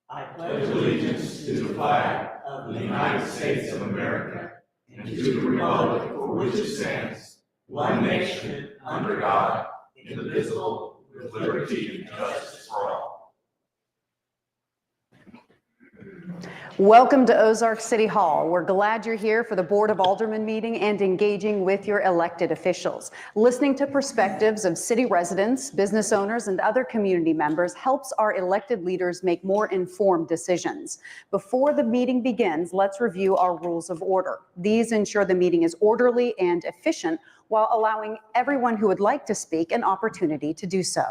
I pledge allegiance to the flag of the United States of America and to the republic for which it stands, one nation, under God, indivisible, with liberty and justice for all. Welcome to Ozark City Hall. We're glad you're here for the Board of Aldermen meeting and engaging with your elected officials. Listening to perspectives of city residents, business owners, and other community members helps our elected leaders make more informed decisions. Before the meeting begins, let's review our rules of order. These ensure the meeting is orderly and efficient while allowing everyone who would like to speak an opportunity to do so.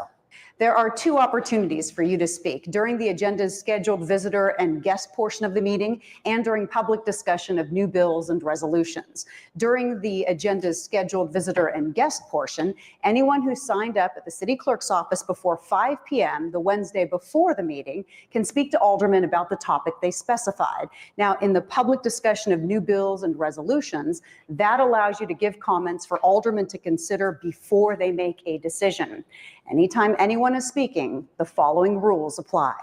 There are two opportunities for you to speak: during the agenda's scheduled visitor and guest portion of the meeting and during public discussion of new bills and resolutions. During the agenda's scheduled visitor and guest portion, anyone who signed up at the city clerk's office before 5 p.m. the Wednesday before the meeting can speak to aldermen about the topic they specified. Now, in the public discussion of new bills and resolutions, that allows you to give comments for aldermen to consider before they make a decision. Anytime anyone is speaking, the following rules apply.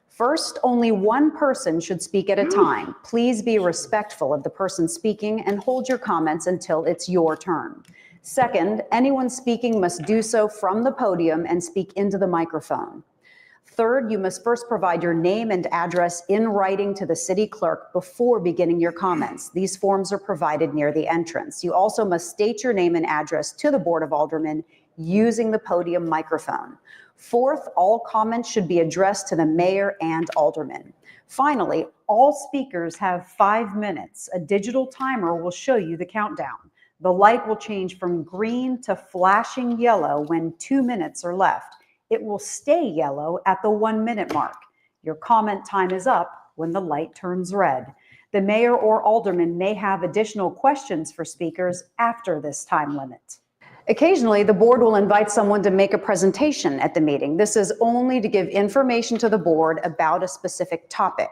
First, only one person should speak at a time. Please be respectful of the person speaking and hold your comments until it's your turn. Second, anyone speaking must do so from the podium and speak into the microphone. Third, you must first provide your name and address in writing to the city clerk before beginning your comments. These forms are provided near the entrance. You also must state your name and address to the Board of Aldermen using the podium microphone. Fourth, all comments should be addressed to the mayor and aldermen. Finally, all speakers have 5 minutes. A digital timer will show you the countdown. The light will change from green to flashing yellow when 2 minutes are left. It will stay yellow at the 1 minute mark. Your comment time is up when the light turns red. The mayor or alderman may have additional questions for speakers after this time limit. Occasionally, the board will invite someone to make a presentation at the meeting. This is only to give information to the board about a specific topic.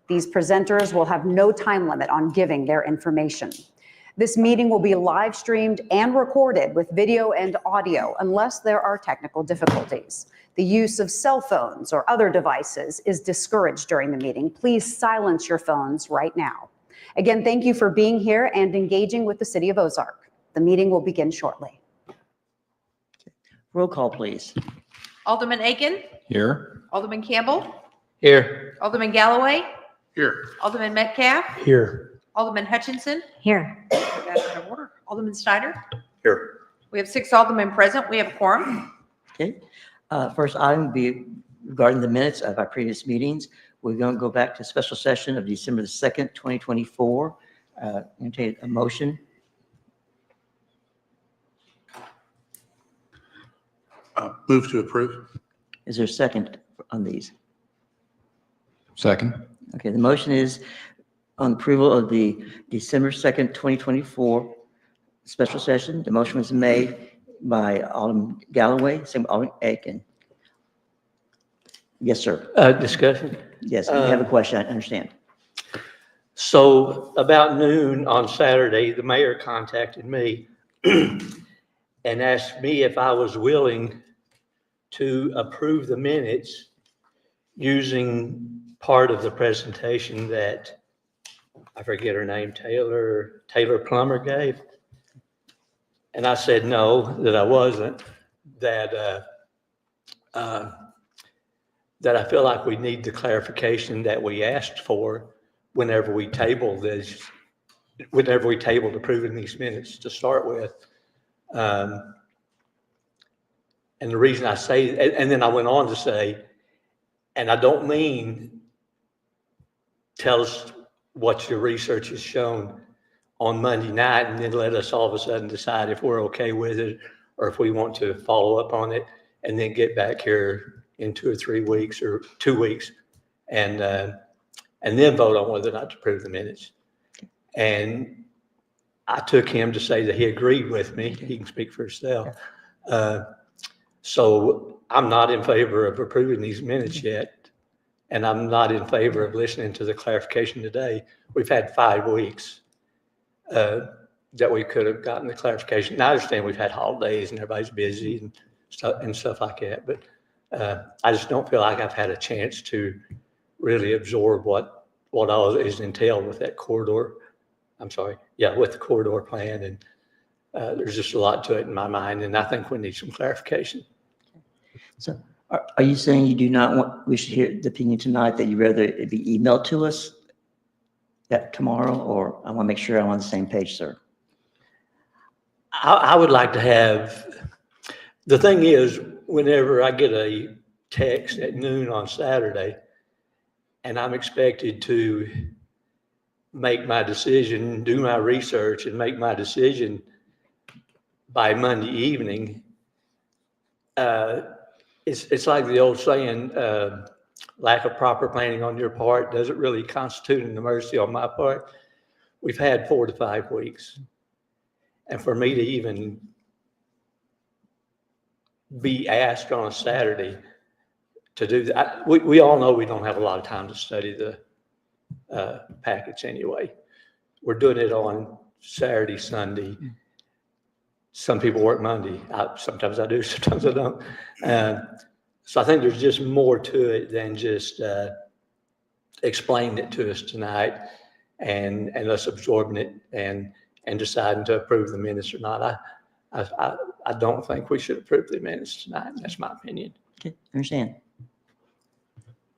These presenters will have no time limit on giving their information. This meeting will be live streamed and recorded with video and audio unless there are technical difficulties. The use of cell phones or other devices is discouraged during the meeting. Please silence your phones right now. Again, thank you for being here and engaging with the City of Ozark. The meeting will begin shortly. Roll call, please. Alderman Aiken? Here. Alderman Campbell? Here. Alderman Galloway? Here. Alderman Metcalf? Here. Alderman Hutchinson? Here. That's out of order. Alderman Snyder? Here. We have 6 aldermen present. We have a quorum. Okay. First item will be regarding the minutes of our previous meetings. We're going to go back to special session of December the 2nd, 2024. Entertain a motion. Move to approve. Is there a second on these? Second. Okay, the motion is on approval of the December 2nd, 2024 special session. The motion was made by Alderman Galloway, second by Alderman Aiken. Yes, sir. Discussion. Yes, you have a question, I understand. So about noon on Saturday, the mayor contacted me and asked me if I was willing to approve the minutes using part of the presentation that, I forget her name, Taylor Plummer gave. And I said no, that I wasn't, that I feel like we need the clarification that we asked for whenever we tabled approving these minutes to start with. And the reason I say, and then I went on to say, and I don't mean tell us what your research has shown on Monday night and then let us all of a sudden decide if we're okay with it or if we want to follow up on it and then get back here in 2 or 3 weeks or 2 weeks and then vote on whether or not to approve the minutes. And I took him to say that he agreed with me. He can speak for himself. So I'm not in favor of approving these minutes yet. And I'm not in favor of listening to the clarification today. We've had 5 weeks that we could have gotten the clarification. Now I understand we've had holidays and everybody's busy and stuff like that. But I just don't feel like I've had a chance to really absorb what all is entailed with that corridor. I'm sorry, yeah, with the corridor plan, and there's just a lot to it in my mind, and I think we need some clarification. So are you saying you do not want, we should hear the opinion tonight, that you'd rather it be emailed to us that tomorrow, or I want to make sure I'm on the same page, sir? I would like to have, the thing is, whenever I get a text at noon on Saturday, and I'm expected to make my decision, do my research, and make my decision by Monday evening, it's like the old saying, lack of proper planning on your part doesn't really constitute an emergency on my part. We've had 4 to 5 weeks. And for me to even be asked on a Saturday to do that, we all know we don't have a lot of time to study the packets anyway. We're doing it on Saturday, Sunday. Some people work Monday. Sometimes I do, sometimes I don't. So I think there's just more to it than just explaining it to us tonight and us absorbing it and deciding to approve the minutes or not. I don't think we should approve the minutes tonight. That's my opinion. Okay, understand.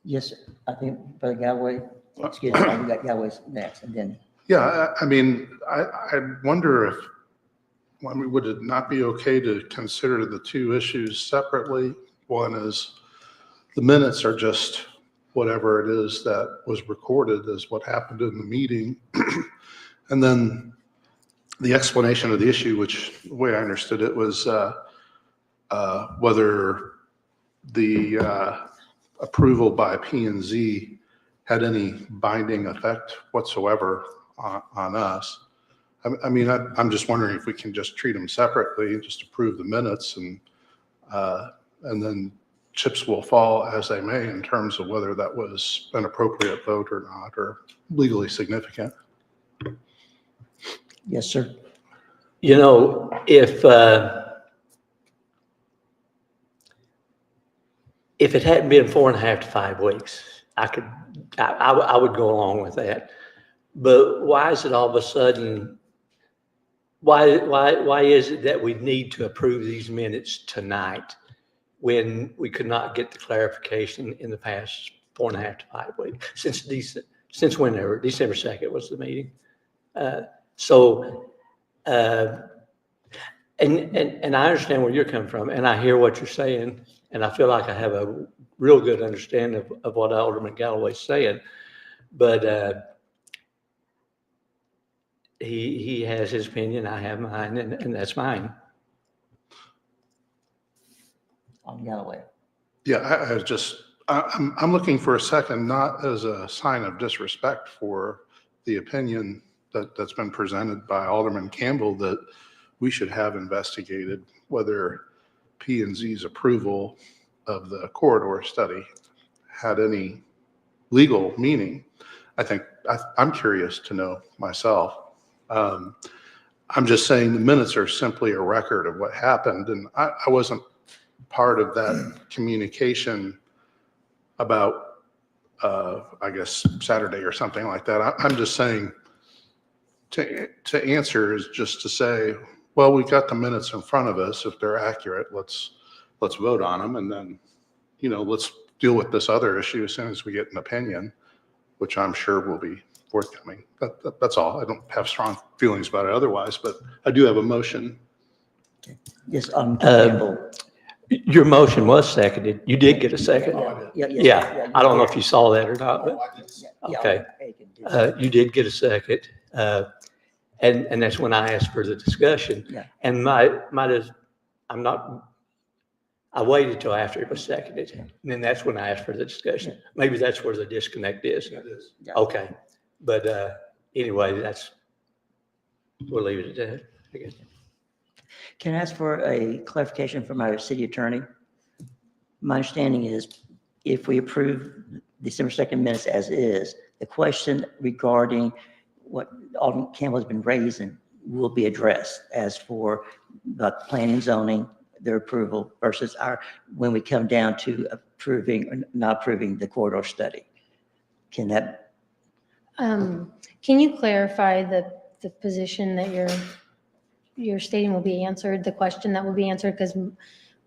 Yes, sir. I think Brother Galloway, excuse me, we got Galloway's next, and then. Yeah, I mean, I wonder if, I mean, would it not be okay to consider the two issues separately? One is the minutes are just whatever it is that was recorded as what happened in the meeting. And then the explanation of the issue, which the way I understood it was whether the approval by P&Z had any binding effect whatsoever on us. I mean, I'm just wondering if we can just treat them separately, just approve the minutes, and then chips will fall as they may in terms of whether that was an appropriate vote or not, or legally significant. Yes, sir. You know, if it hadn't been 4.5 to 5 weeks, I would go along with that. But why is it all of a sudden? Why is it that we need to approve these minutes tonight when we could not get the clarification in the past 4.5 to 5 weeks since whenever December 2nd was the meeting? And I understand where you're coming from, and I hear what you're saying, and I feel like I have a real good understanding of what Alderman Galloway's saying, but he has his opinion, I have mine, and that's mine. On Galloway. Yeah, I'm looking for a second, not as a sign of disrespect for the opinion that's been presented by Alderman Campbell, that we should have investigated whether P&Z's approval of the corridor study had any legal meaning. I'm curious to know myself. I'm just saying the minutes are simply a record of what happened, and I wasn't part of that communication about, I guess, Saturday or something like that. I'm just saying to answer is just to say, well, we've got the minutes in front of us. If they're accurate, let's vote on them, and then, let's deal with this other issue as soon as we get an opinion, which I'm sure will be forthcoming. That's all. I don't have strong feelings about it otherwise, but I do have a motion. Yes, Campbell. Your motion was seconded. You did get a second. Yeah. I don't know if you saw that or not, but okay. You did get a second. And that's when I asked for the discussion. Yeah. And I waited till after it was seconded, and then that's when I asked for the discussion. Maybe that's where the disconnect is. Yeah. Okay. But anyway, we'll leave it at that, I guess. Can I ask for a clarification from our city attorney? My understanding is if we approve December 2nd minutes as is, the question regarding what Alderman Campbell has been raising will be addressed as for the planning and zoning, their approval versus when we come down to approving or not approving the corridor study. Can that, Can you clarify the position that you're stating will be answered, the question that will be answered? Because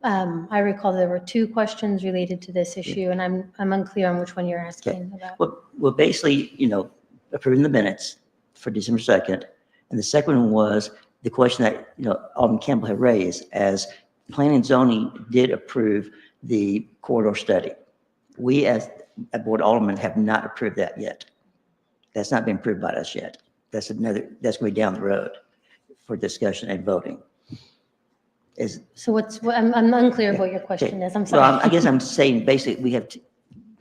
I recall there were two questions related to this issue, and I'm unclear on which one you're asking about. well, basically, approving the minutes for December 2nd. And the second one was the question that, Alderman Campbell had raised, as planning and zoning did approve the corridor study. We as a board of aldermen have not approved that yet. That's not been approved by us yet. That's going to be down the road for discussion and voting. So I'm unclear of what your question is. I'm Well, sorry. I guess I'm saying basically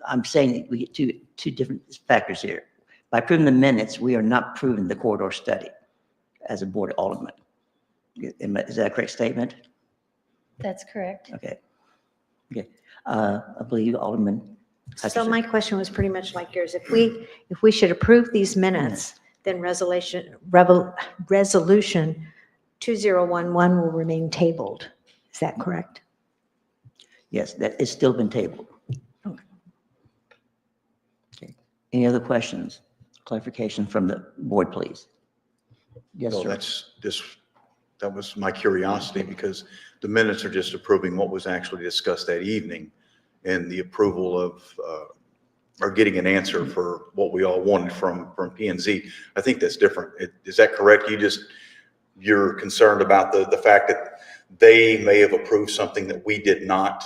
I'm saying that we get two different factors here. By approving the minutes, we are not approving the corridor study as a board of aldermen. Is that a correct statement? That's correct. Okay. I believe Alderman. So my question was pretty much like yours. If we should approve these minutes, then resolution 2011 will remain tabled. Is that correct? Yes, that it's still been tabled. Okay. Any other questions? Clarification from the board, please. Yes, No, sir. that was my curiosity, because the minutes are just approving what was actually discussed that evening, and the approval of, or getting an answer for what we all wanted from P&Z. I think that's different. Is that correct? You're concerned about the fact that they may have approved something that we did not?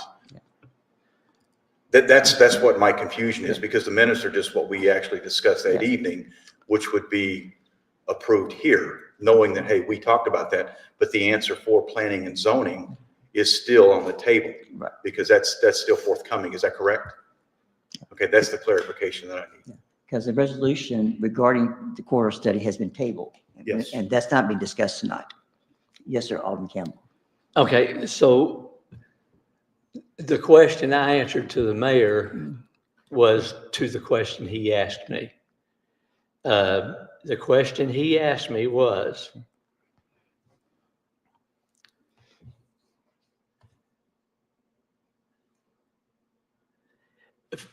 That's what my confusion is, because the minutes are just what we actually discussed that evening, which would be approved here, knowing that, hey, we talked about that, but the answer for planning and zoning is still on the table, Right. because that's still forthcoming. Is that correct? Okay, that's the clarification that I need. Because the resolution regarding the corridor study has been tabled. Yes. And that's not being discussed tonight. Yes, sir, Alderman Campbell. Okay, so the question I answered to the mayor was to the question he asked me. The question he asked me was,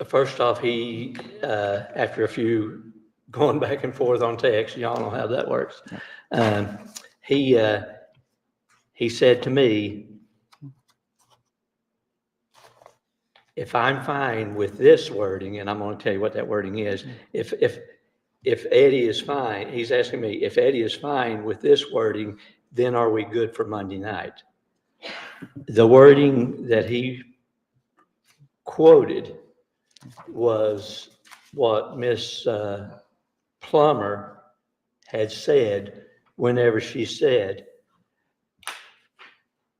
first off, he, after a few going back and forth on text, y'all know how that works. He said to me, if I'm fine with this wording, and I'm going to tell you what that wording is, if Eddie is fine, he's asking me, if Eddie is fine with this wording, then are we good for Monday night? The wording that he quoted was what Miss Plummer had said whenever she said,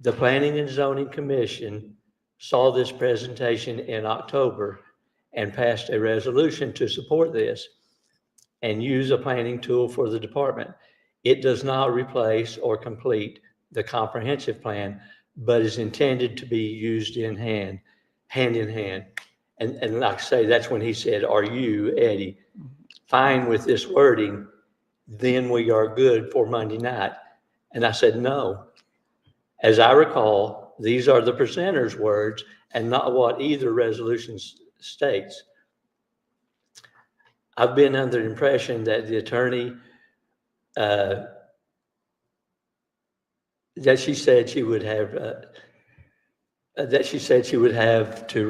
the Planning and Zoning Commission saw this presentation in October and passed a resolution to support this and use a planning tool for the department. It does not replace or complete the comprehensive plan, but is intended to be used hand in hand. And like I say, that's when he said, are you, Eddie, fine with this wording? Then we are good for Monday night. And I said, no. As I recall, these are the presenter's words and not what either resolution states. I've been under the impression that the attorney, that she said she would have to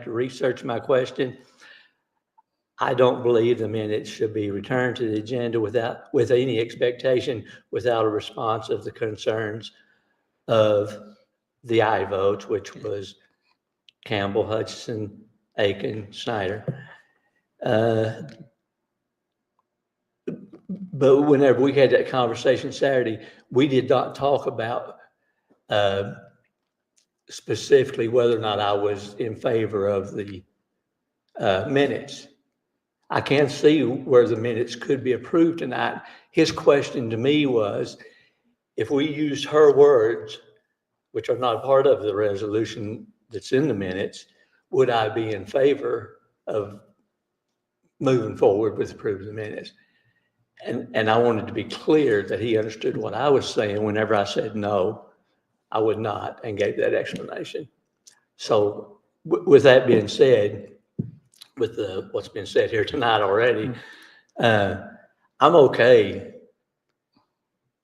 research my question. I don't believe the minutes should be returned to the agenda with any expectation, without a response of the concerns of the aye votes, which was Campbell, Hutchison, Aiken, Snyder. But whenever we had that conversation Saturday, we did not talk about specifically whether or not I was in favor of the minutes. I can't see where the minutes could be approved tonight. His question to me was, if we used her words, which are not part of the resolution that's in the minutes, would I be in favor of moving forward with approving the minutes? And I wanted to be clear that he understood what I was saying whenever I said no. I would not, and gave that explanation. So with that being said, with what's been said here tonight already, I'm okay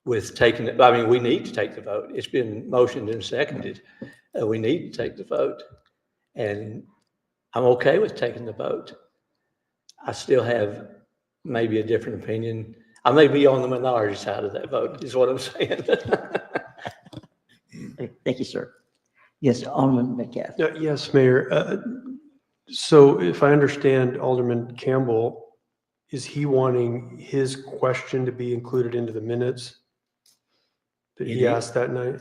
with taking it. I mean, we need to take the vote. It's been motioned and seconded. We need to take the vote. And I'm okay with taking the vote. I still have maybe a different opinion. I may be on the minority side of that vote, is what I'm saying. Thank you, sir. Yes, Alderman Metcalf. Yes, Mayor. So if I understand Alderman Campbell, is he wanting his question to be included into the minutes that he asked that night?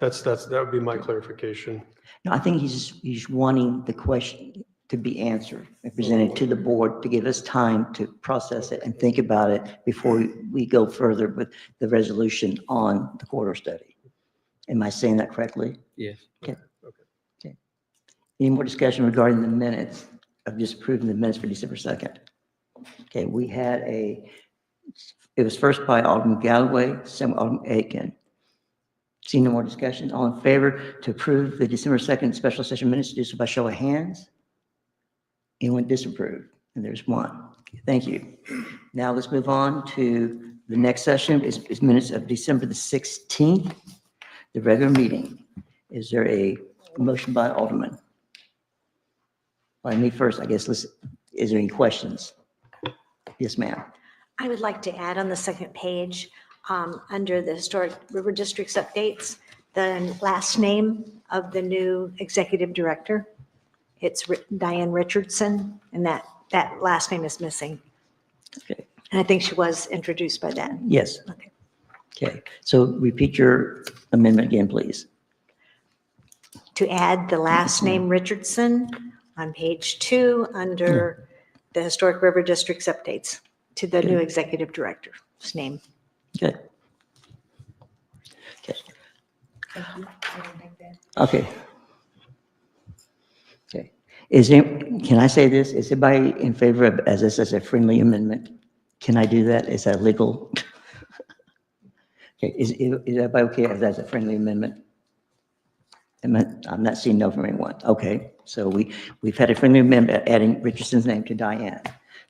That would be my clarification. No, I think he's wanting the question to be answered and presented to the board to give us time to process it and think about it before we go further with the resolution on the corridor study. Am I saying that correctly? Yes. Okay. Any more discussion regarding the minutes of just approving the minutes for December 2nd? Okay, we had it was first by Alderman Galloway, second by Alderman Aiken. See no more discussion? All in favor to approve the December 2nd special session minutes, do so by show of hands. Anyone disapprove? And there's one. Okay, thank you. Now let's move on to the next session is minutes of December the 16th, the regular meeting. Is there a motion by Alderman? By me first, I guess. Is there any questions? Yes, ma'am. I would like to add on the second page, under the Historic River Districts updates, the last name of the new executive director. It's Diane Richardson, and that last name is missing. Okay. And I think she was introduced by that. Yes. Okay. Okay. So repeat your amendment again, please. To add the last name Richardson on page 2 under the Historic River Districts updates to the new executive director's name. Good. Okay. Okay. Okay. Can I say this? Is anybody in favor of, as this is a friendly amendment? Can I do that? Is that legal? Okay. Is everybody okay if that's a friendly amendment? I'm not seeing no from anyone. Okay. So we've had a friendly amendment adding Richardson's name to Diane.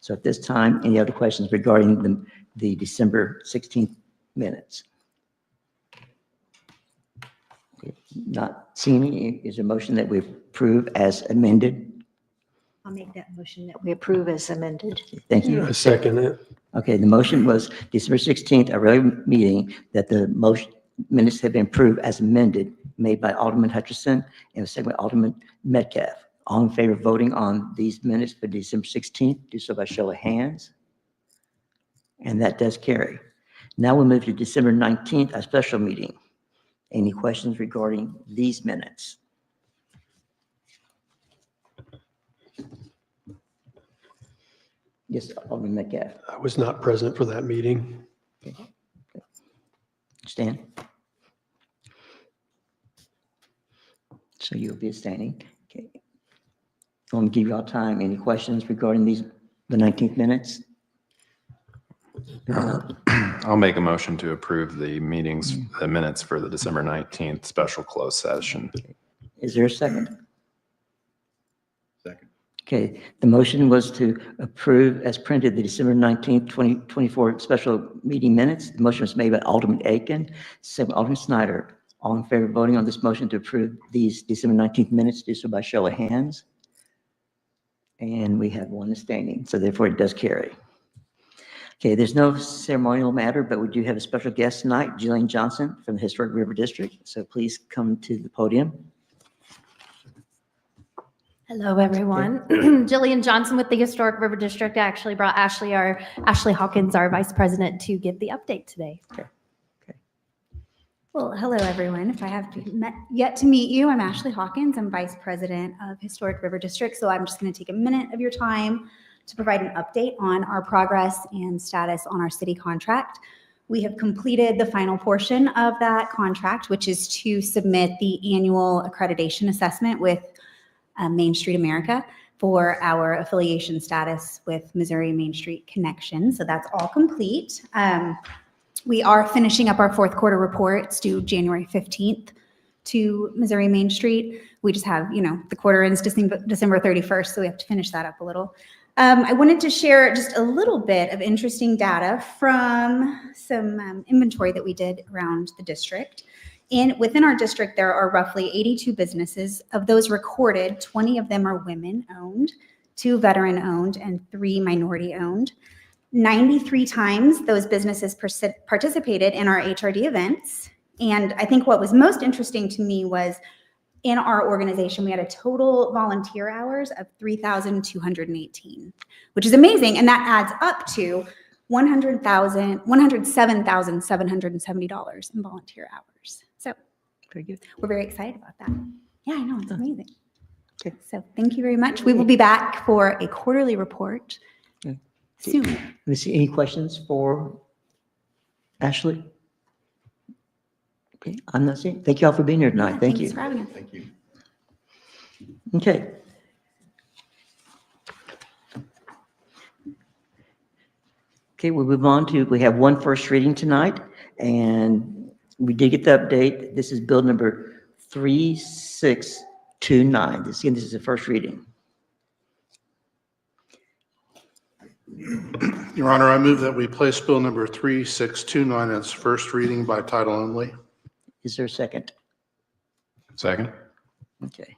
So at this time, any other questions regarding the December 16th minutes? Not seeing any, is there a motion that we approve as amended? I'll make that motion that we approve as amended. Thank you. I second it. Okay, the motion was December 16th, a regular meeting, that the motion minutes have been approved as amended, made by Alderman Hutchinson and second by Alderman Metcalf. All in favor of voting on these minutes for December 16th, do so by show of hands. And that does carry. Now we'll move to December 19th, a special meeting. Any questions regarding these minutes? Yes, Alderman Metcalf. I was not present for that meeting. Stan? So you'll be abstaining. Okay. I want to give you all time. Any questions regarding the 19th minutes? I'll make a motion to approve the minutes for the December 19th special closed session. Is there a second? Second. Okay, the motion was to approve as printed the December 19th, 2024 special meeting minutes. The motion was made by Alderman Aiken, second by Alderman Snyder. All in favor of voting on this motion to approve these December 19th minutes, do so by show of hands. And we have one abstaining, so therefore it does carry. Okay, there's no ceremonial matter, but we do have a special guest tonight, Jillian Johnson from the Historic River District. So please come to the podium. Hello, everyone. Jillian Johnson with the Historic River District. I actually brought Ashley Hawkins, our Vice President, to give the update today. Okay. Well, hello, everyone. If I have yet to meet you, I'm Ashley Hawkins. I'm Vice President of Historic River District. So I'm just going to take a minute of your time to provide an update on our progress and status on our city contract. We have completed the final portion of that contract, which is to submit the annual accreditation assessment with Main Street America for our affiliation status with Missouri Main Street Connection. So that's all complete. We are finishing up our fourth quarter report. It's due January 15th to Missouri Main Street. We just have, the quarter ends December 31st, so we have to finish that up a little. I wanted to share just a little bit of interesting data from some inventory that we did around the district. Within our district, there are roughly 82 businesses. Of those recorded, 20 of them are women-owned, 2 veteran-owned, and 3 minority-owned. 93 times those businesses participated in our HRD events. And I think what was most interesting to me was in our organization, we had a total volunteer hours of 3,218, which is amazing. And that adds up to $107,770 in volunteer hours. So Very good. we're very excited about that. Yeah, I know, it's amazing. Okay. So thank you very much. We will be back for a quarterly report soon. Let me see, any questions for Ashley? Okay, I'm not seeing. Thank you all for being here tonight. Yeah, Thank thanks you. for having us. Thank you. Okay. Okay, we'll move on to, we have one first reading tonight, and we did get the update. This is bill number 3629. This is the first reading. Your Honor, I move that we place bill number 3629 in its first reading by title only. Is there a second? Second? Okay.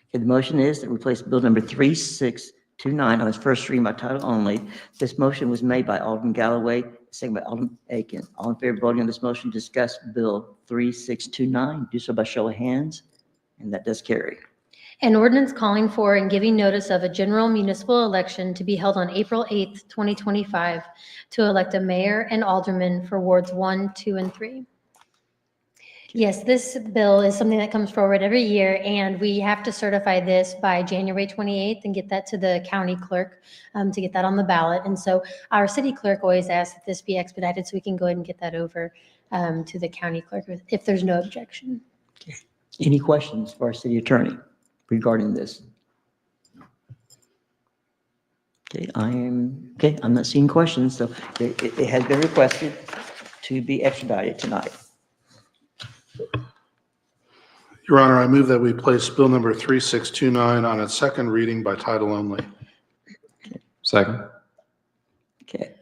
Okay, the motion is that we place bill number 3629 on its first reading by title only. This motion was made by Alderman Galloway, second by Alderman Aiken. All in favor of voting on this motion, discuss bill 3629. Do so by show of hands, and that does carry. An ordinance calling for and giving notice of a general municipal election to be held on April 8th, 2025, to elect a mayor and aldermen for wards 1, 2, and 3. Yes, this bill is something that comes forward every year, and we have to certify this by January 28th and get that to the county clerk to get that on the ballot. And so our city clerk always asks that this be expedited so we can go ahead and get that over to the county clerk if there's no objection. Okay. Any questions for our city attorney regarding this? Okay, I'm not seeing questions, so it has been requested to be expedited tonight. Your Honor, I move that we place bill number 3629 on its second reading by title only. Second? Okay,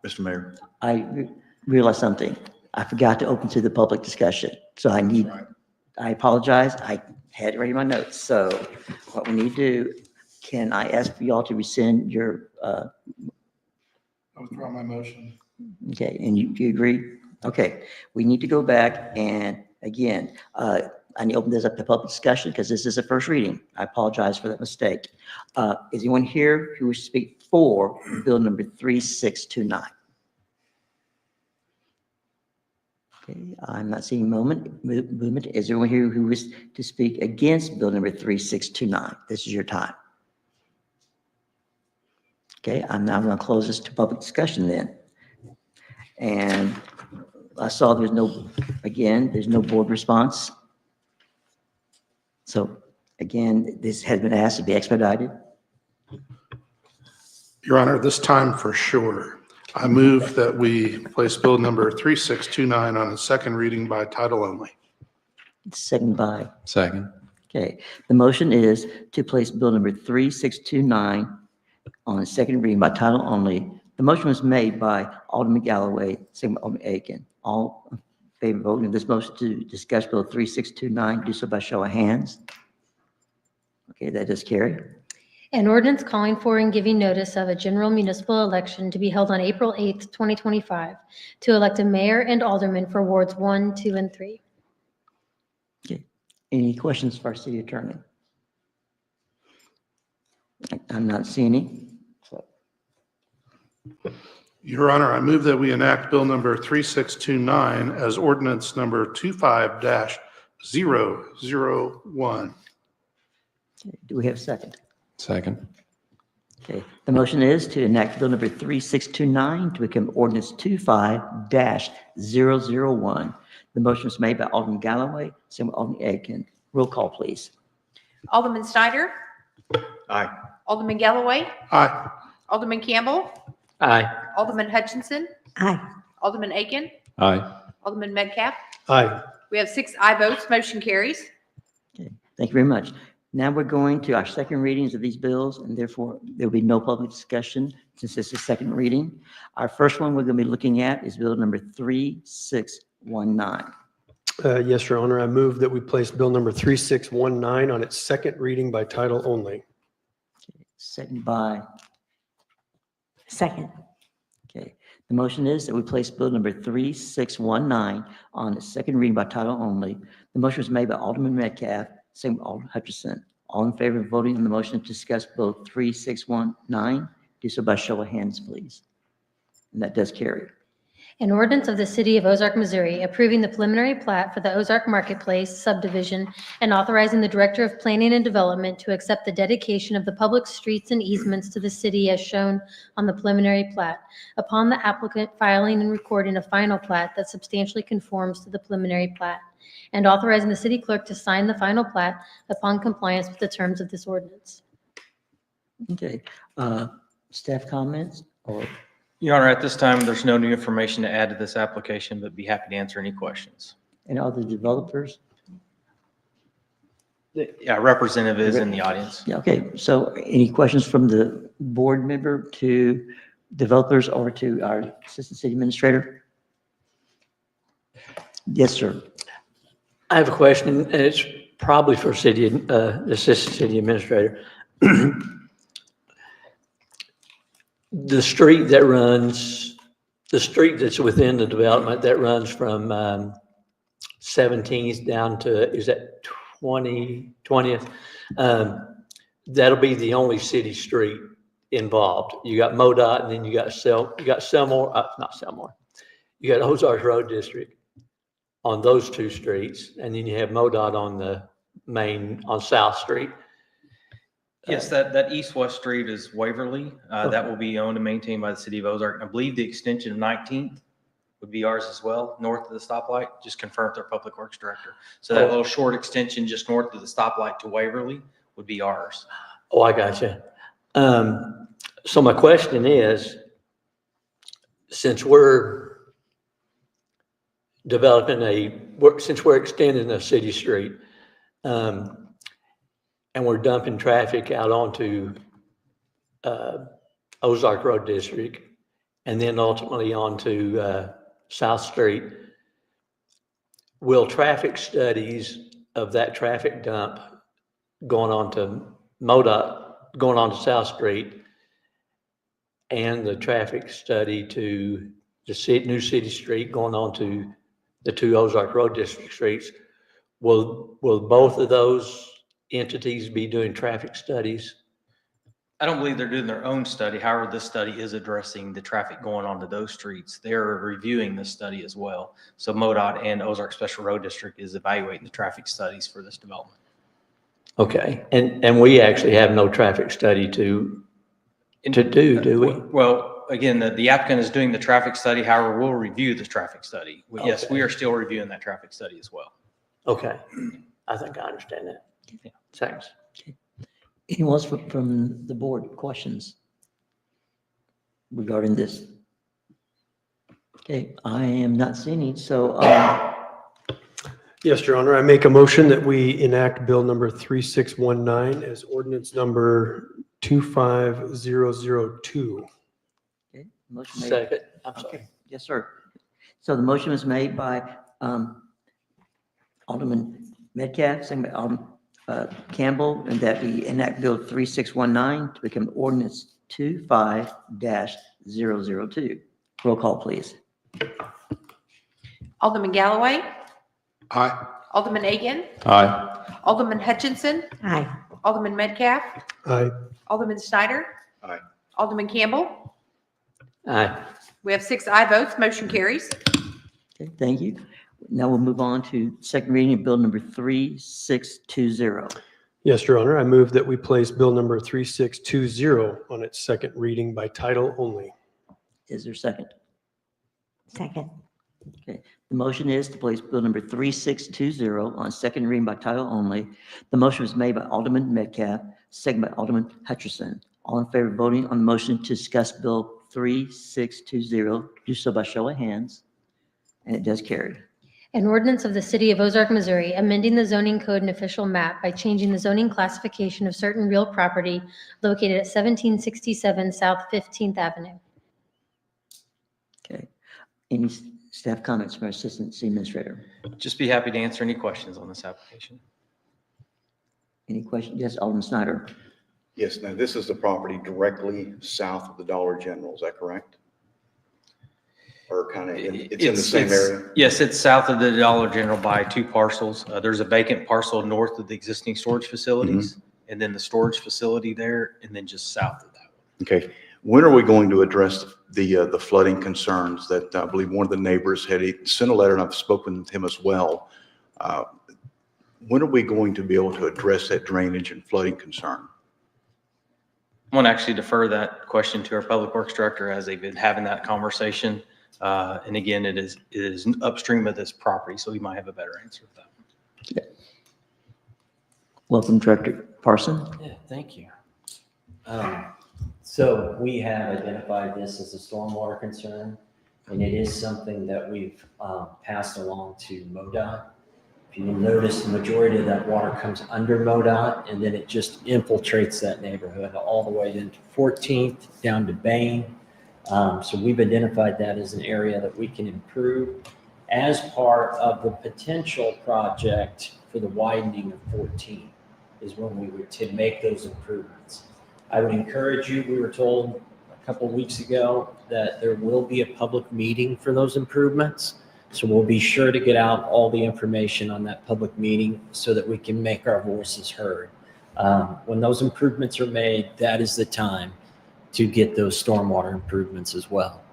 Mr. Mayor. I realized something. I forgot to open to the public discussion, so I apologize. I had it ready in my notes. So what we need to do, can I ask for y'all to rescind your, I withdraw my motion. okay, and you agree? Okay, we need to go back and again, I need to open this up to public discussion because this is a first reading. I apologize for that mistake. Is anyone here who wishes to speak for bill number 3629? Okay, I'm not seeing movement. Is there anyone here who wishes to speak against bill number 3629? This is your time. Okay, I'm now going to close this to public discussion then. And I saw there's no board response. So again, this has been asked to be expedited. Your Honor, this time for sure. I move that we place bill number 3629 on its second reading by title only. Second by, Second. okay. The motion is to place bill number 3629 on its second reading by title only. The motion was made by Alderman Galloway, second by Alderman Aiken. All in favor of voting on this motion to discuss bill 3629, do so by show of hands. Okay, that does carry. An ordinance calling for and giving notice of a general municipal election to be held on April 8th, 2025, to elect a mayor and aldermen for wards 1, 2, and 3. Okay. Any questions for our city attorney? I'm not seeing any. So, Your Honor, I move that we enact bill number 3629 as ordinance number 25-001. do we have a second? Second. Okay, the motion is to enact bill number 3629 to become ordinance 25-001. The motion was made by Alderman Galloway, second by Alderman Aiken. Roll call, please. Alderman Snyder, Aye. Alderman Galloway, Aye. Alderman Campbell, Aye. Alderman Hutchinson, Aye. Alderman Aiken, Aye. Alderman Metcalf. Aye. We have 6 aye votes, motion carries. Okay, thank you very much. Now we're going to our second readings of these bills, and therefore there will be no public discussion since this is second reading. Our first one we're going to be looking at is Bill number 3619. Yes, Your Honor, I move that we place Bill number 3619 on its second reading by title only. Second by, Second. okay. The motion is that we place Bill number 3619 on its second reading by title only. The motion was made by Alderman Metcalf, second by Alderman Hutchinson. All in favor of voting on the motion to discuss Bill 3619, do so by show of hands, please. And that does carry. An ordinance of the City of Ozark, Missouri, approving the preliminary plat for the Ozark Marketplace subdivision and authorizing the Director of Planning and Development to accept the dedication of the public streets and easements to the city as shown on the preliminary plat, upon the applicant filing and recording a final plat that substantially conforms to the preliminary plat, and authorizing the city clerk to sign the final plat upon compliance with the terms of this ordinance. Okay, staff comments or? Your Honor, at this time, there's no new information to add to this application, but be happy to answer any questions. And other developers? Yeah, representative is in the audience. Yeah, okay. So any questions from the board member to developers or to our assistant city administrator? Yes, sir. I have a question, and it's probably for the assistant city administrator. The street that's within the development that runs from 17th down to, is that 20th? That'll be the only city street involved. You got MoDOT, and then you got you got Ozark Road District on those two streets, and then you have MoDOT on the on South Street. Yes, that east-west street is Waverly. That will be owned and maintained by the City of Ozark. I believe the extension of 19th would be ours as well, north of the stoplight. Just confirm with our Public Works Director. So that little short extension just north of the stoplight to Waverly would be ours. Oh, I gotcha. So my question is, since we're since we're extending a city street, and we're dumping traffic out onto Ozark Road District, and then ultimately onto South Street, will traffic studies of that traffic dump going on to MoDOT, going on to South Street, and the traffic study to the new city street going on to the two Ozark Road District streets, will both of those entities be doing traffic studies? I don't believe they're doing their own study. However, this study is addressing the traffic going onto those streets. They're reviewing this study as well. So MoDOT and Ozark Special Road District is evaluating the traffic studies for this development. Okay, and we actually have no traffic study to do we? Well, again, the applicant is doing the traffic study. However, we'll review the traffic study. Yes, we are still reviewing that traffic study as well. Okay, I think I understand that. Yeah. Thanks. Okay. Anyone else from the board, questions regarding this? Okay, I am not seeing any, so. Yes, Your Honor, I make a motion that we enact Bill number 3619 as ordinance number 25002. Okay, motion made. Second, I'm sorry. Okay, yes, sir. So the motion was made by Alderman Metcalf, second by Alderman Campbell, and that we enact Bill 3619 to become ordinance 25-002. Roll call, please. Alderman Galloway, Aye. Alderman Aiken, Aye. Alderman Hutchinson, Aye. Alderman Metcalf, Aye. Alderman Snyder. Aye. Alderman Campbell. Aye. We have 6 aye votes, motion carries. Okay, thank you. Now we'll move on to second reading of Bill number 3620. Yes, Your Honor, I move that we place Bill number 3620 on its second reading by title only. Is there a second? Second. Okay, the motion is to place Bill number 3620 on second reading by title only. The motion was made by Alderman Metcalf, second by Alderman Hutchinson. All in favor of voting on the motion to discuss Bill 3620. Do so by show of hands, and it does carry. An ordinance of the City of Ozark, Missouri, amending the zoning code and official map by changing the zoning classification of certain real property located at 1767 South 15th Avenue. Okay. Any staff comments from our Assistant City Administrator? Just be happy to answer any questions on this application. Any questions? Yes, Alderman Snyder. Yes, now this is the property directly south of the Dollar General, is that correct? Or kind of, it's in the same area? Yes, it's south of the Dollar General by 2 parcels. There's a vacant parcel north of the existing storage facilities, and then the storage facility there, and then just south of that. Okay. When are we going to address the flooding concerns that I believe one of the neighbors had sent a letter, and I've spoken with him as well. When are we going to be able to address that drainage and flooding concern? I want to actually defer that question to our Public Works Director as they've been having that conversation. And again, it is upstream of this property, so he might have a better answer for that. Okay. Welcome, Director Parson. Yeah, thank you. So we have identified this as a stormwater concern, and it is something that we've passed along to MoDOT. If you notice, the majority of that water comes under MoDOT, and then it just infiltrates that neighborhood all the way into 14th down to Bain. So we've identified that as an area that we can improve as part of the potential project for the widening of 14 is when we would to make those improvements. I would encourage you, we were told a couple of weeks ago that there will be a public meeting for those improvements. So we'll be sure to get out all the information on that public meeting so that we can make our voices heard. When those improvements are made, that is the time to get those stormwater improvements as well.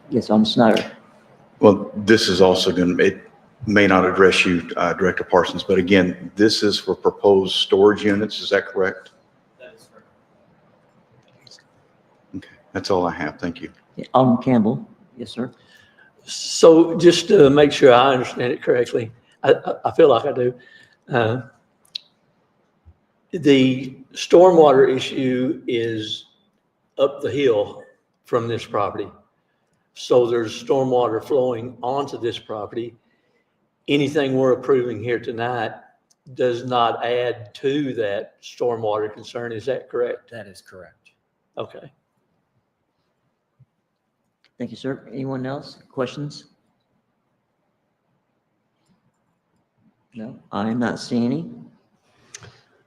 Yes, Alderman Snyder. Well, this is also going to, it may not address you, Director Parsons, but again, this is for proposed storage units. Is that correct? That is correct. Okay, that's all I have. Thank you. Alderman Campbell. Yes, sir. So just to make sure I understand it correctly, I feel like I do. The stormwater issue is up the hill from this property. So there's stormwater flowing onto this property. Anything we're approving here tonight does not add to that stormwater concern. Is that correct? That is correct. Okay. Thank you, sir. Anyone else? Questions? No, I am not seeing any.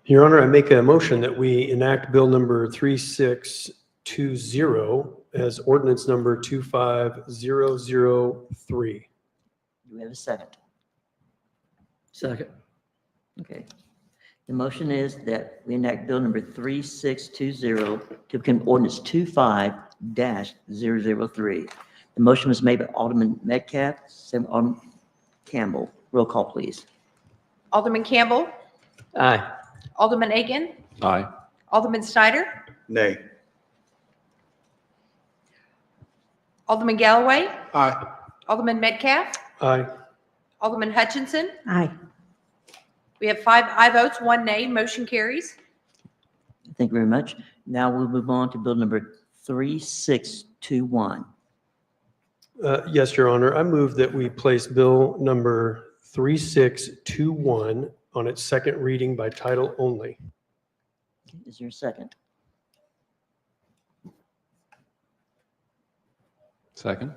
Your Honor, I make a motion that we enact Bill number 3620 as ordinance number 25003. Do we have a second? Second. Okay. The motion is that we enact Bill number 3620 to become ordinance 25-003. The motion was made by Alderman Metcalf, second by Alderman Campbell. Roll call, please. Alderman Campbell, Aye. Alderman Aiken, Aye. Alderman Snyder, Nay. Alderman Galloway, Aye. Alderman Metcalf, Aye. Alderman Hutchinson. Aye. We have 5 aye votes, 1 nay, motion carries. Thank you very much. Now we'll move on to Bill number 3621. Yes, Your Honor, I move that we place Bill number 3621 on its second reading by title only. Is there a second? Second.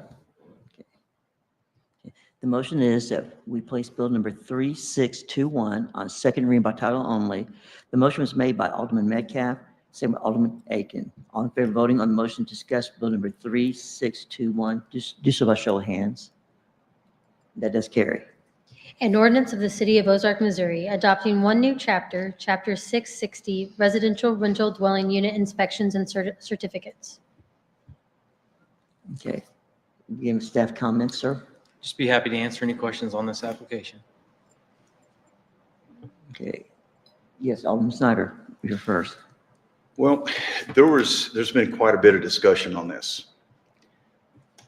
The motion is that we place Bill number 3621 on second reading by title only. The motion was made by Alderman Metcalf, second by Alderman Aiken. All in favor of voting on the motion to discuss Bill number 3621, do so by show of hands. That does carry. An ordinance of the City of Ozark, Missouri, adopting one new chapter, Chapter 660, Residential Rental Dwelling Unit Inspections and Certificates. Okay. Give staff comments, sir. Just be happy to answer any questions on this application. Okay. Yes, Alderman Snyder, you're first. Well, there's been quite a bit of discussion on this.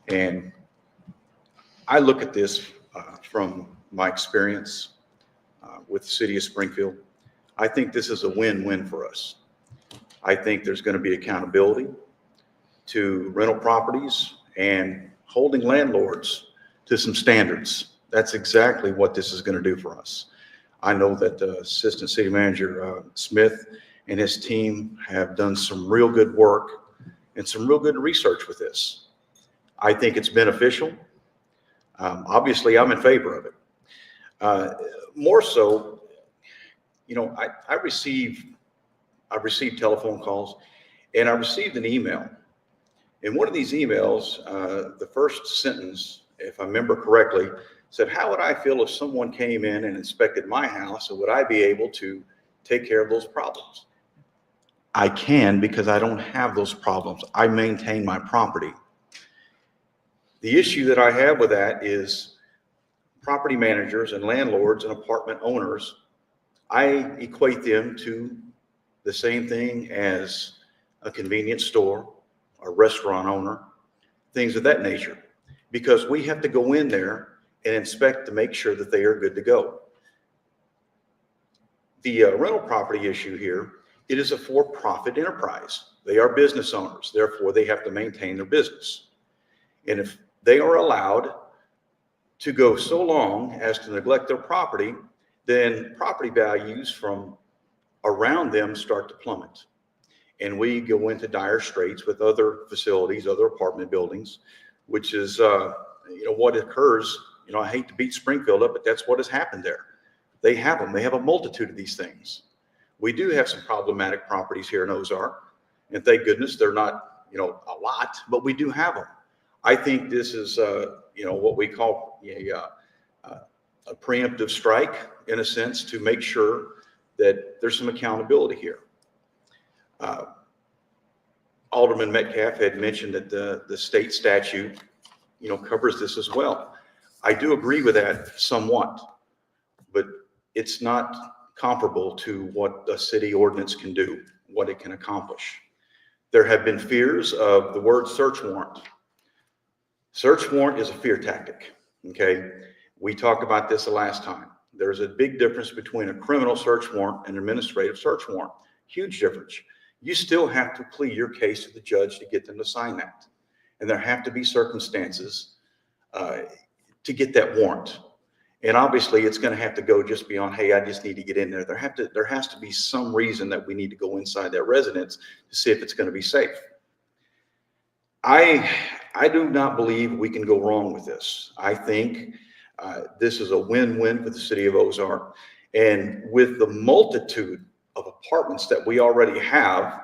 And I look at this from my experience with the city of Springfield. I think this is a win-win for us. I think there's going to be accountability to rental properties and holding landlords to some standards. That's exactly what this is going to do for us. I know that Assistant City Manager Smith and his team have done some real good work and some real good research with this. I think it's beneficial. Obviously, I'm in favor of it. More so, you know, I received telephone calls, and I received an email. In one of these emails, the first sentence, if I remember correctly, said, how would I feel if someone came in and inspected my house, and would I be able to take care of those problems? I can, because I don't have those problems. I maintain my property. The issue that I have with that is property managers and landlords and apartment owners, I equate them to the same thing as a convenience store, a restaurant owner, things of that nature, because we have to go in there and inspect to make sure that they are good to go. The rental property issue here, it is a for-profit enterprise. They are business owners, therefore they have to maintain their business. And if they are allowed to go so long as to neglect their property, then property values from around them start to plummet. And we go into dire straits with other facilities, other apartment buildings, which is what occurs. I hate to beat Springfield up, but that's what has happened there. They have them. They have a multitude of these things. We do have some problematic properties here in Ozark, and thank goodness they're not, a lot, but we do have them. I think this is, what we call a preemptive strike, in a sense, to make sure that there's some accountability here. Alderman Metcalf had mentioned that the state statute, covers this as well. I do agree with that somewhat, but it's not comparable to what a city ordinance can do, what it can accomplish. There have been fears of the word search warrant. Search warrant is a fear tactic, okay? We talked about this the last time. There's a big difference between a criminal search warrant and an administrative search warrant. Huge difference. You still have to plead your case to the judge to get them to sign that. And there have to be circumstances to get that warrant. And obviously it's going to have to go just beyond, hey, I just need to get in there. There has to be some reason that we need to go inside that residence to see if it's going to be safe. I do not believe we can go wrong with this. I think this is a win-win for the city of Ozark. And with the multitude of apartments that we already have,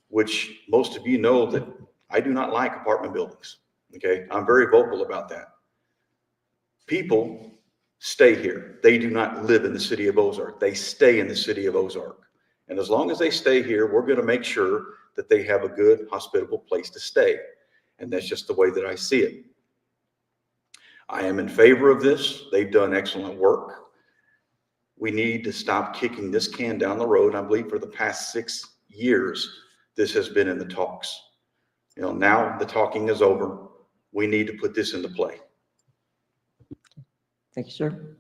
which most of you know that I do not like apartment buildings. Okay, I'm very vocal about that. People stay here. They do not live in the city of Ozark. They stay in the city of Ozark. And as long as they stay here, we're going to make sure that they have a good, hospitable place to stay. And that's just the way that I see it. I am in favor of this. They've done excellent work. We need to stop kicking this can down the road. I believe for the past 6 years, this has been in the talks. Now the talking is over. We need to put this into play. Thank you, sir.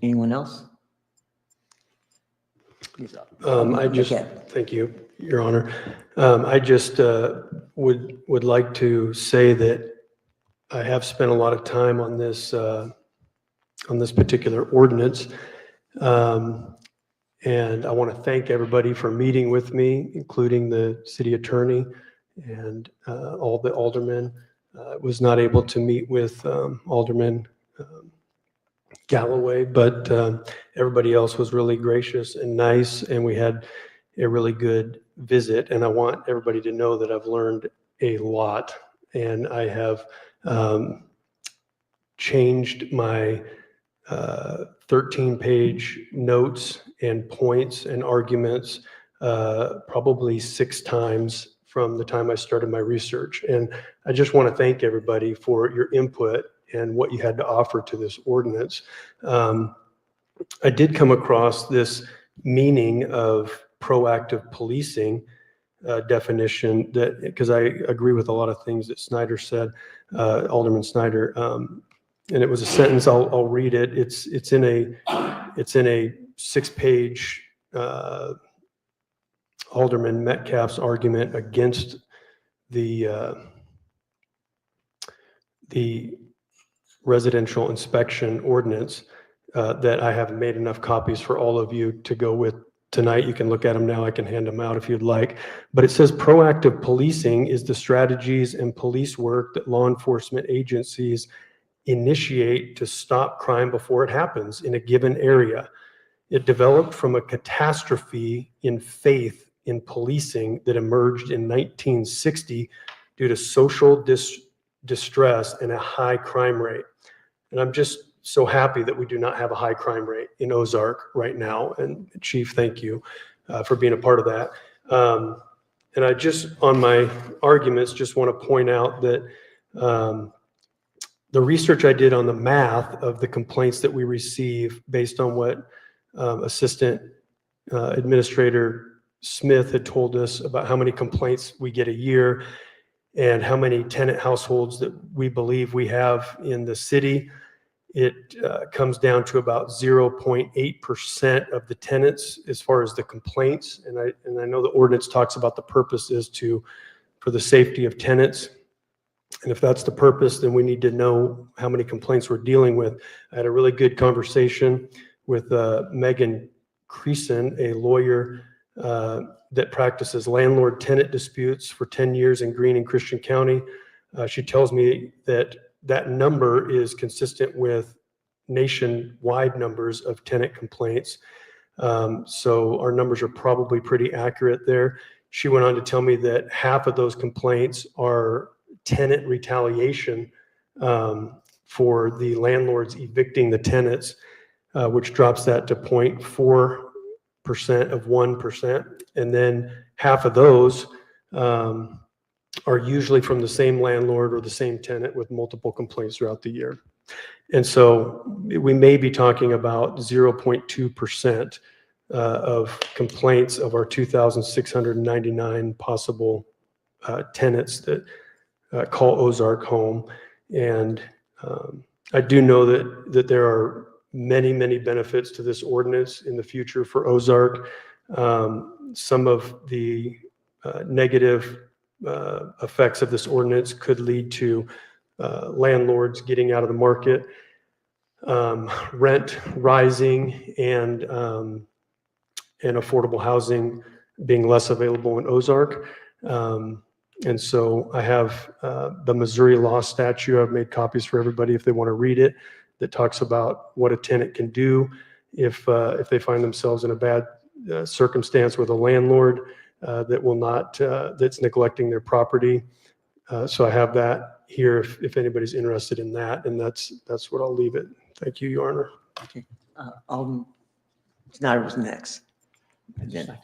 Anyone else? Please. Thank you, Your Honor. I just would like to say that I have spent a lot of time on this particular ordinance. And I want to thank everybody for meeting with me, including the city attorney and all the aldermen. Was not able to meet with Alderman Galloway, but everybody else was really gracious and nice, and we had a really good visit. And I want everybody to know that I've learned a lot, and I have changed my 13-page notes and points and arguments probably 6 times from the time I started my research. And I just want to thank everybody for your input and what you had to offer to this ordinance. I did come across this meaning of proactive policing definition, that because I agree with a lot of things that Snyder said, Alderman Snyder, and it was a sentence. I'll read it. It's in a 6-page Alderman Metcalf's argument against the residential inspection ordinance, that I have made enough copies for all of you to go with tonight. You can look at them now. I can hand them out if you'd like. But it says proactive policing is the strategies and police work that law enforcement agencies initiate to stop crime before it happens in a given area. It developed from a catastrophe in faith in policing that emerged in 1960 due to social distress and a high crime rate. And I'm just so happy that we do not have a high crime rate in Ozark right now. And Chief, thank you for being a part of that. And I just, on my arguments, just want to point out that the research I did on the math of the complaints that we receive based on what Assistant Administrator Smith had told us about how many complaints we get a year and how many tenant households that we believe we have in the city. It comes down to about 0.8% of the tenants as far as the complaints. And I know the ordinance talks about the purpose is for the safety of tenants. And if that's the purpose, then we need to know how many complaints we're dealing with. I had a really good conversation with Megan Creason, a lawyer that practices landlord-tenant disputes for 10 years in Greene and Christian County. She tells me that number is consistent with nationwide numbers of tenant complaints. So our numbers are probably pretty accurate there. She went on to tell me that half of those complaints are tenant retaliation for the landlords evicting the tenants, which drops that to 0.4% of 1%. And then half of those are usually from the same landlord or the same tenant with multiple complaints throughout the year. And so we may be talking about 0.2% of complaints of our 2,699 possible tenants that call Ozark home. And I do know that there are many, many benefits to this ordinance in the future for Ozark. Some of the negative effects of this ordinance could lead to landlords getting out of the market, rent rising, and affordable housing being less available in Ozark. And so I have the Missouri law statute. I've made copies for everybody if they want to read it, that talks about what a tenant can do if they find themselves in a bad circumstance with a landlord that's neglecting their property. So I have that here if anybody's interested in that, and that's what I'll leave it. Thank you, Your Honor. Okay. Alderman Snyder was next. And then,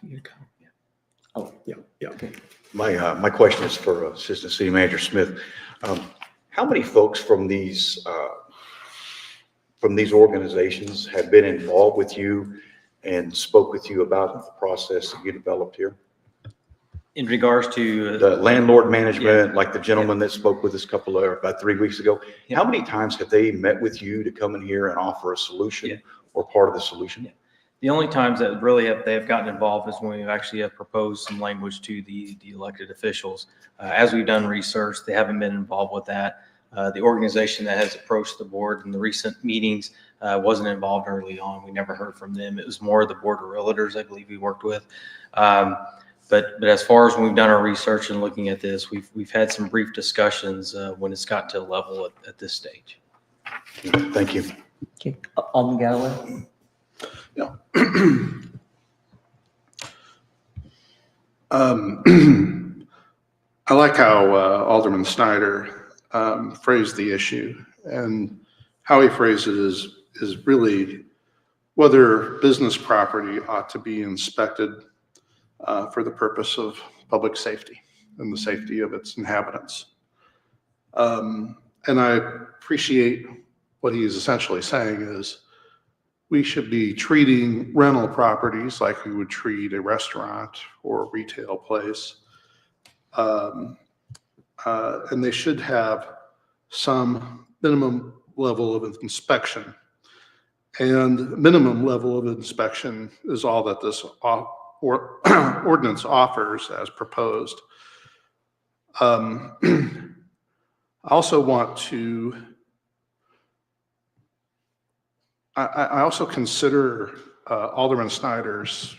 oh, Yeah. okay. My question is for Assistant City Manager Smith. How many folks from these organizations have been involved with you and spoke with you about the process that you developed here? In regards to The landlord management, like the gentleman that spoke with us about 3 weeks ago, how many times have they met with you to come in here and offer a solution or part of the solution? the only times that really they have gotten involved is when we've actually have proposed some language to the elected officials. As we've done research, they haven't been involved with that. The organization that has approached the board in the recent meetings wasn't involved early on. We never heard from them. It was more the board of realtors, I believe, we worked with. But as far as when we've done our research and looking at this, we've had some brief discussions when it's got to a level at this stage. Thank you. Okay. Alderman Galloway. Yeah. I like how Alderman Snyder phrased the issue, and how he phrased it is really whether business property ought to be inspected for the purpose of public safety and the safety of its inhabitants. And I appreciate what he is essentially saying is we should be treating rental properties like we would treat a restaurant or a retail place. And they should have some minimum level of inspection. And minimum level of inspection is all that this or ordinance offers as proposed. I also want to, I also consider Alderman Snyder's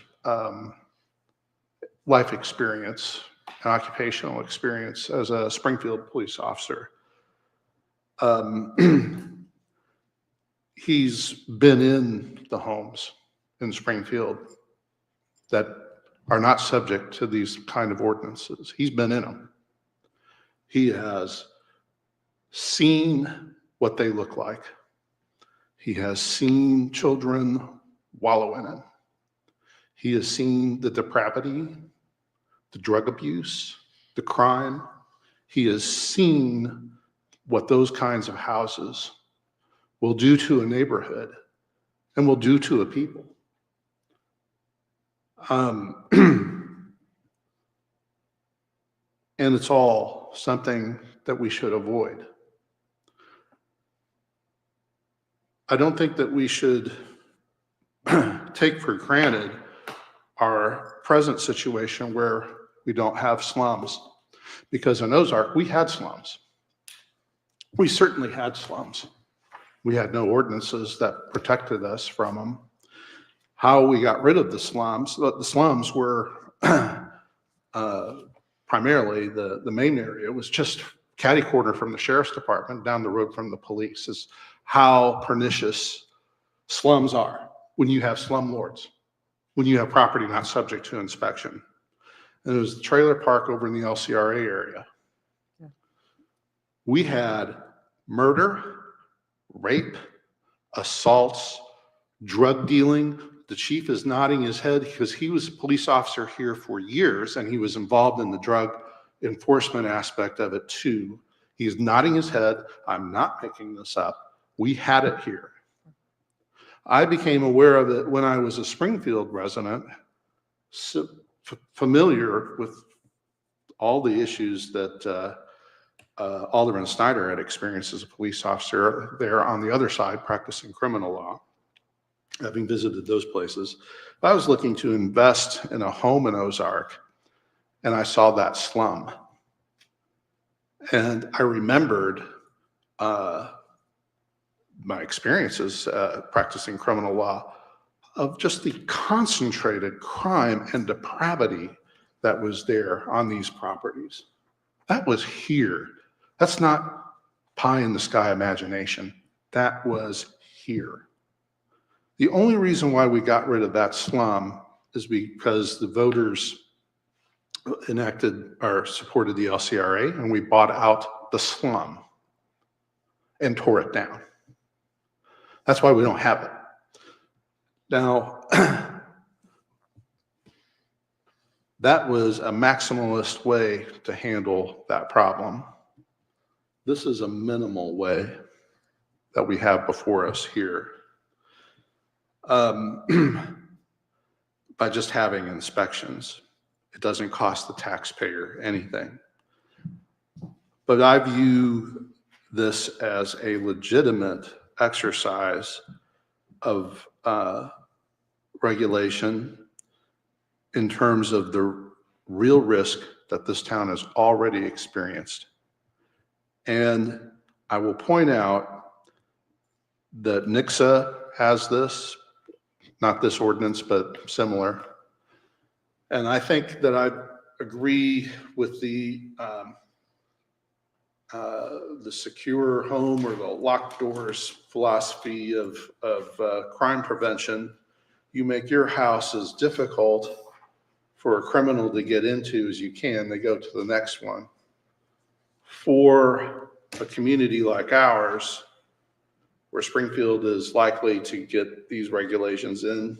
life experience and occupational experience as a Springfield police officer. He's been in the homes in Springfield that are not subject to these kind of ordinances. He's been in them. He has seen what they look like. He has seen children wallow in it. He has seen the depravity, the drug abuse, the crime. He has seen what those kinds of houses will do to a neighborhood and will do to a people. And it's all something that we should avoid. I don't think that we should take for granted our present situation where we don't have slums, because in Ozark, we had slums. We certainly had slums. We had no ordinances that protected us from them. How we got rid of the slums were primarily the main area. It was just catty corner from the sheriff's department, down the road from the police, is how pernicious slums are when you have slum lords, when you have property not subject to inspection. And it was the trailer park over in the LCRA area. Yeah. We had murder, rape, assaults, drug dealing. The chief is nodding his head because he was a police officer here for years and he was involved in the drug enforcement aspect of it too. He's nodding his head. I'm not making this up. We had it here. I became aware of it when I was a Springfield resident, familiar with all the issues that Alderman Snyder had experienced as a police officer there on the other side, practicing criminal law, having visited those places. I was looking to invest in a home in Ozark, and I saw that slum. And I remembered my experiences practicing criminal law of just the concentrated crime and depravity that was there on these properties. That was here. That's not pie in the sky imagination. That was here. The only reason why we got rid of that slum is because the voters enacted or supported the LCRA, and we bought out the slum and tore it down. That's why we don't have it. Now, that was a maximalist way to handle that problem. This is a minimal way that we have before us here. By just having inspections. It doesn't cost the taxpayer anything. But I view this as a legitimate exercise of regulation in terms of the real risk that this town has already experienced. And I will point out that Nixa has this, not this ordinance, but similar. And I think that I agree with the secure home or the locked doors philosophy of crime prevention. You make your house as difficult for a criminal to get into as you can. They go to the next one. For a community like ours, where Springfield is likely to get these regulations in,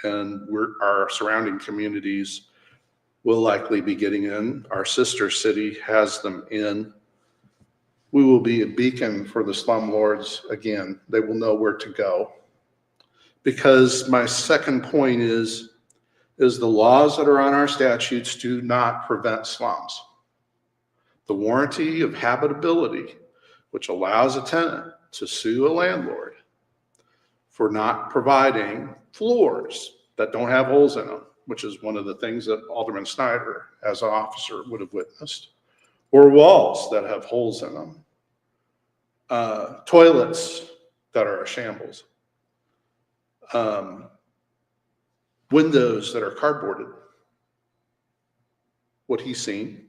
and our surrounding communities will likely be getting in, our sister city has them in, we will be a beacon for the slumlords again. They will know where to go. Because my second point is the laws that are on our statutes do not prevent slums. The warranty of habitability, which allows a tenant to sue a landlord for not providing floors that don't have holes in them, which is one of the things that Alderman Snyder, as an officer, would have witnessed, or walls that have holes in them, toilets that are a shambles, windows that are cardboarded. What he's seen,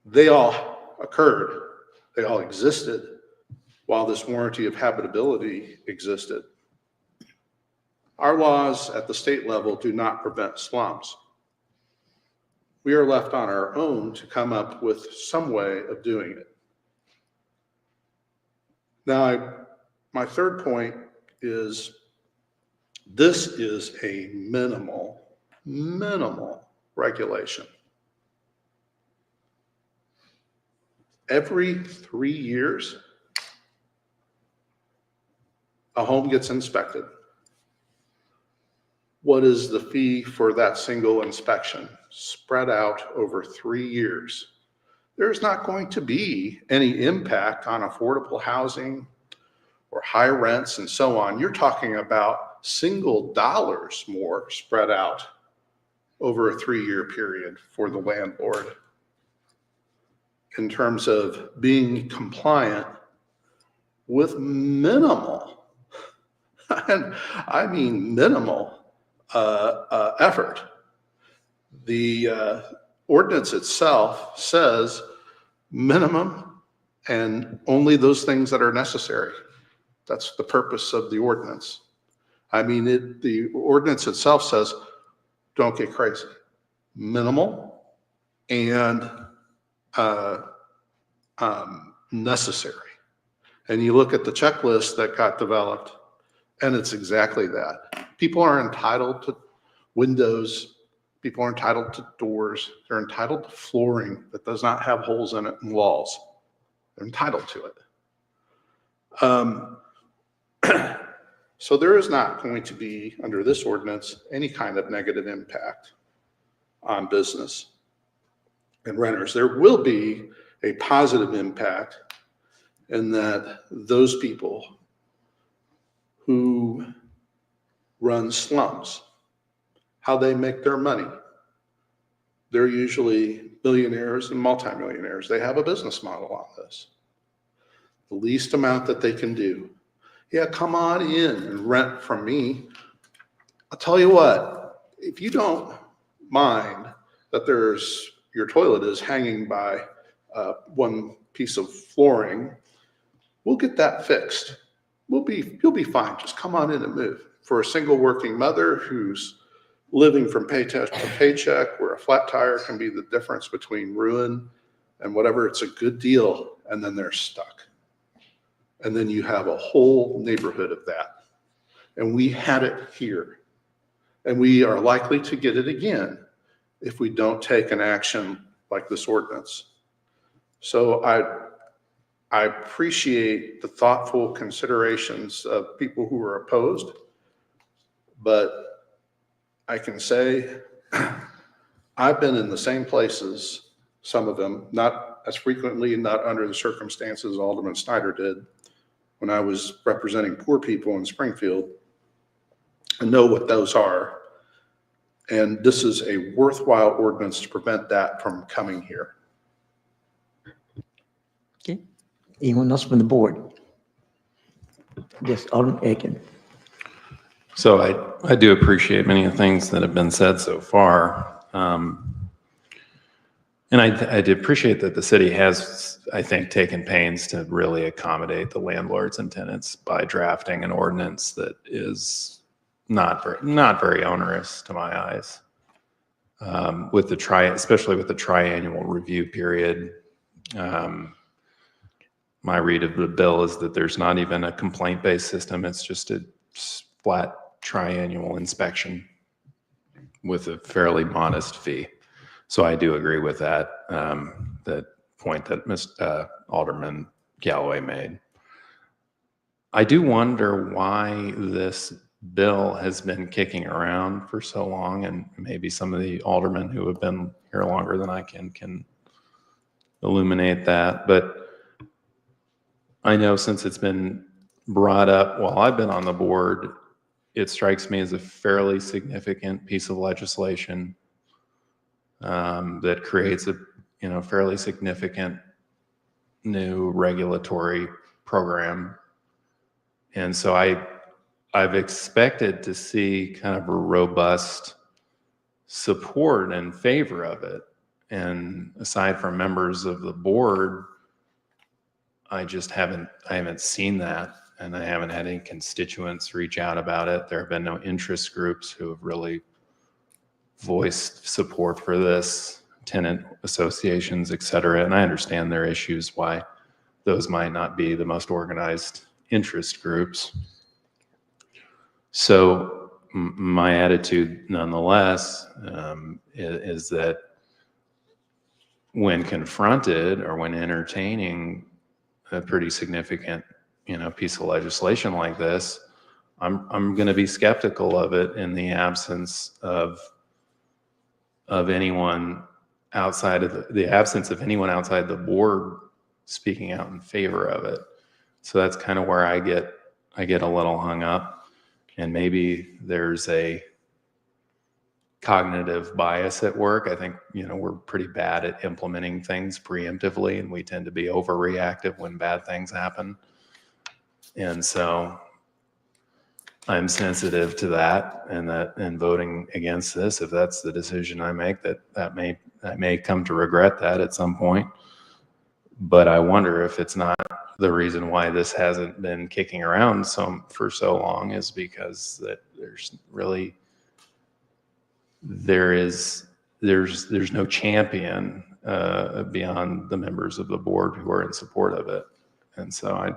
they all occurred, they all existed while this warranty of habitability existed. Our laws at the state level do not prevent slums. We are left on our own to come up with some way of doing it. Now, my third point is this is a minimal regulation. Every 3 years, a home gets inspected. What is the fee for that single inspection spread out over 3 years? There's not going to be any impact on affordable housing or high rents and so on. You're talking about single dollars more spread out over a 3-year period for the landlord in terms of being compliant with minimal, and I mean minimal, effort. The ordinance itself says minimum and only those things that are necessary. That's the purpose of the ordinance. I mean, the ordinance itself says, don't get crazy. Minimal and necessary. And you look at the checklist that got developed, and it's exactly that. People are entitled to windows. People are entitled to doors. They're entitled to flooring that does not have holes in it and walls. They're entitled to it. So there is not going to be, under this ordinance, any kind of negative impact on business and renters. There will be a positive impact in that those people who run slums, how they make their money. They're usually billionaires and multimillionaires. They have a business model on this. The least amount that they can do. Yeah, come on in and rent from me. I'll tell you what, if you don't mind that your toilet is hanging by one piece of flooring, we'll get that fixed. You'll be fine. Just come on in and move. For a single working mother who's living from paycheck to paycheck, where a flat tire can be the difference between ruin and whatever, it's a good deal, and then they're stuck. And then you have a whole neighborhood of that. And we had it here. And we are likely to get it again if we don't take an action like this ordinance. So I appreciate the thoughtful considerations of people who are opposed, but I can say I've been in the same places, some of them, not as frequently, not under the circumstances Alderman Snyder did when I was representing poor people in Springfield, and know what those are. And this is a worthwhile ordinance to prevent that from coming here. Okay. Anyone else from the board? Yes, Alderman Aiken. So I do appreciate many of the things that have been said so far. And I do appreciate that the city has, I think, taken pains to really accommodate the landlords and tenants by drafting an ordinance that is not very onerous to my eyes. Especially with the triannual review period. My read of the bill is that there's not even a complaint-based system. It's just a flat triannual inspection with a fairly modest fee. So I do agree with that, that point that Alderman Galloway made. I do wonder why this bill has been kicking around for so long, and maybe some of the aldermen who have been here longer than I can illuminate that. But I know since it's been brought up while I've been on the board, it strikes me as a fairly significant piece of legislation that creates a, fairly significant new regulatory program. And so I've expected to see kind of a robust support in favor of it. And aside from members of the board, I haven't seen that. And I haven't had any constituents reach out about it. There have been no interest groups who have really voiced support for this, tenant associations, et cetera. And I understand there are issues why those might not be the most organized interest groups. So my attitude nonetheless is that when confronted or when entertaining a pretty significant piece of legislation like this, I'm going to be skeptical of it in the absence of anyone outside of the absence of anyone outside the board speaking out in favor of it. So that's kind of where I get a little hung up, and maybe there's a cognitive bias at work. I think, we're pretty bad at implementing things preemptively, and we tend to be overreactive when bad things happen. And so I'm sensitive to that, and voting against this, if that's the decision I make, I may come to regret that at some point. But I wonder if it's not the reason why this hasn't been kicking around for so long is because that there's no champion beyond the members of the board who are in support of it. And so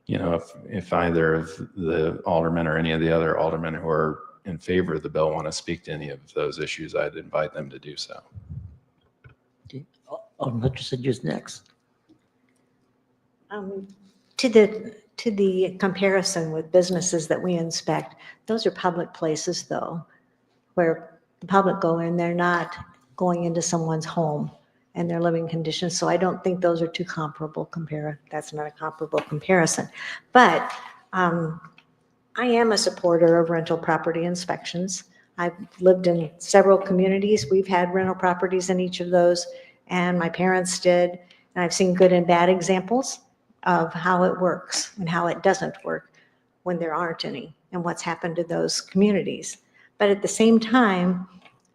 if either of the aldermen or any of the other aldermen who are in favor of the bill want to speak to any of those issues, I'd invite them to do so. Alderman Hutchinson, just next. To the comparison with businesses that we inspect, those are public places though, where the public go in, they're not going into someone's home and their living conditions. So I don't think those are two comparable that's not a comparable comparison. But I am a supporter of rental property inspections. I've lived in several communities. We've had rental properties in each of those, and my parents did. And I've seen good and bad examples of how it works and how it doesn't work when there aren't any, and what's happened to those communities. But at the same time,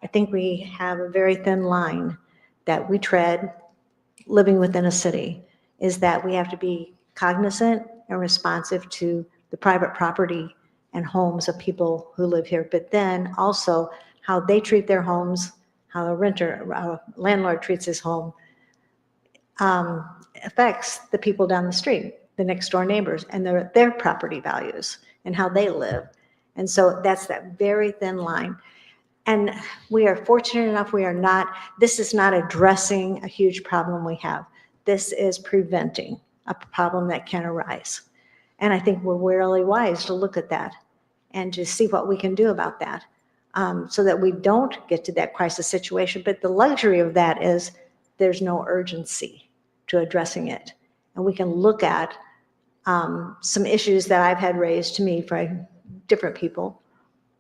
I think we have a very thin line that we tread living within a city, is that we have to be cognizant and responsive to the private property and homes of people who live here, but then also how they treat their homes, how a landlord treats his home, affects the people down the street, the next door neighbors, and their property values and how they live. And so that's that very thin line. And we are fortunate enough, this is not addressing a huge problem we have. This is preventing a problem that can arise. And I think we're really wise to look at that and to see what we can do about that, so that we don't get to that crisis situation. But the luxury of that is there's no urgency to addressing it. And we can look at some issues that I've had raised to me by different people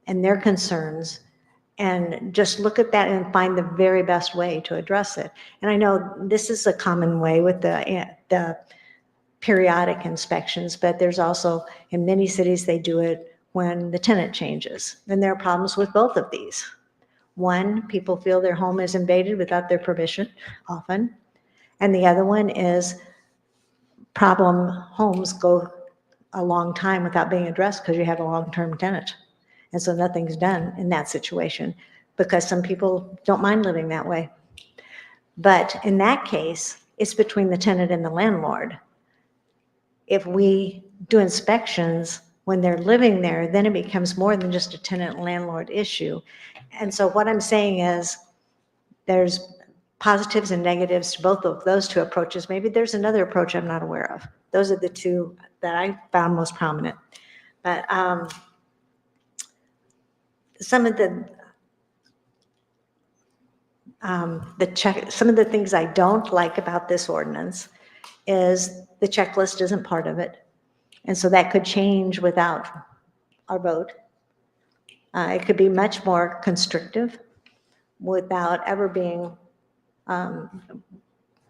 and their concerns, and just look at that and find the very best way to address it. And I know this is a common way with the periodic inspections, but there's also, in many cities, they do it when the tenant changes. And there are problems with both of these. One, people feel their home is invaded without their permission, often. And the other one is problem homes go a long time without being addressed because you have a long-term tenant. And so nothing's done in that situation because some people don't mind living that way. But in that case, it's between the tenant and the landlord. If we do inspections when they're living there, then it becomes more than just a tenant-landlord issue. And so what I'm saying is there's positives and negatives to both of those two approaches. Maybe there's another approach I'm not aware of. Those are the two that I found most prominent. But some of the things I don't like about this ordinance is the checklist isn't part of it. And so that could change without our vote. It could be much more constrictive without ever being,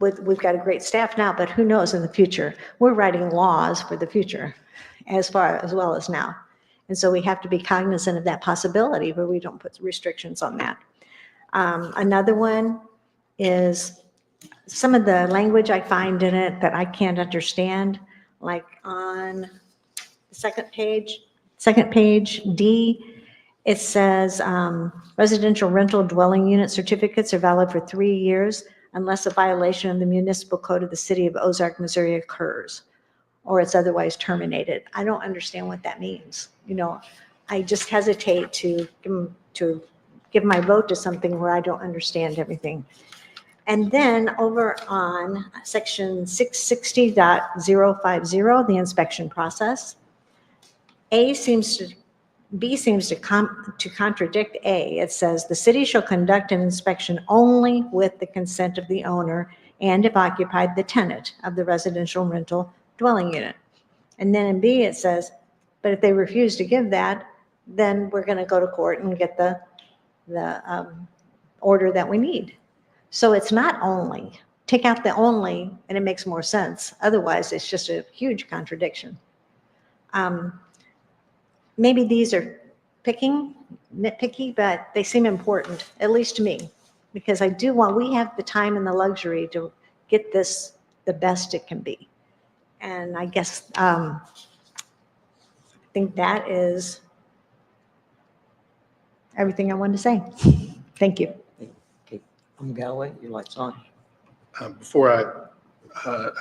we've got a great staff now, but who knows in the future? We're writing laws for the future as well as now. And so we have to be cognizant of that possibility where we don't put restrictions on that. Another one is some of the language I find in it that I can't understand, like on the second page, D, it says residential rental dwelling unit certificates are valid for 3 years unless a violation of the municipal code of the city of Ozark, Missouri occurs or it's otherwise terminated. I don't understand what that means. You know, I just hesitate to give my vote to something where I don't understand everything. And then over on section 660.050, the inspection process, B seems to contradict A. It says the city shall conduct an inspection only with the consent of the owner and if occupied the tenant of the residential rental dwelling unit. And then in B it says, but if they refuse to give that, then we're going to go to court and get the order that we need. So it's not only. Take out the only and it makes more sense. Otherwise, it's just a huge contradiction. Maybe these are nitpicky, but they seem important, at least to me, because we have the time and the luxury to get this the best it can be. And I guess, I think that is everything I wanted to say. Thank you. Okay, Galloway, your light's on. Before I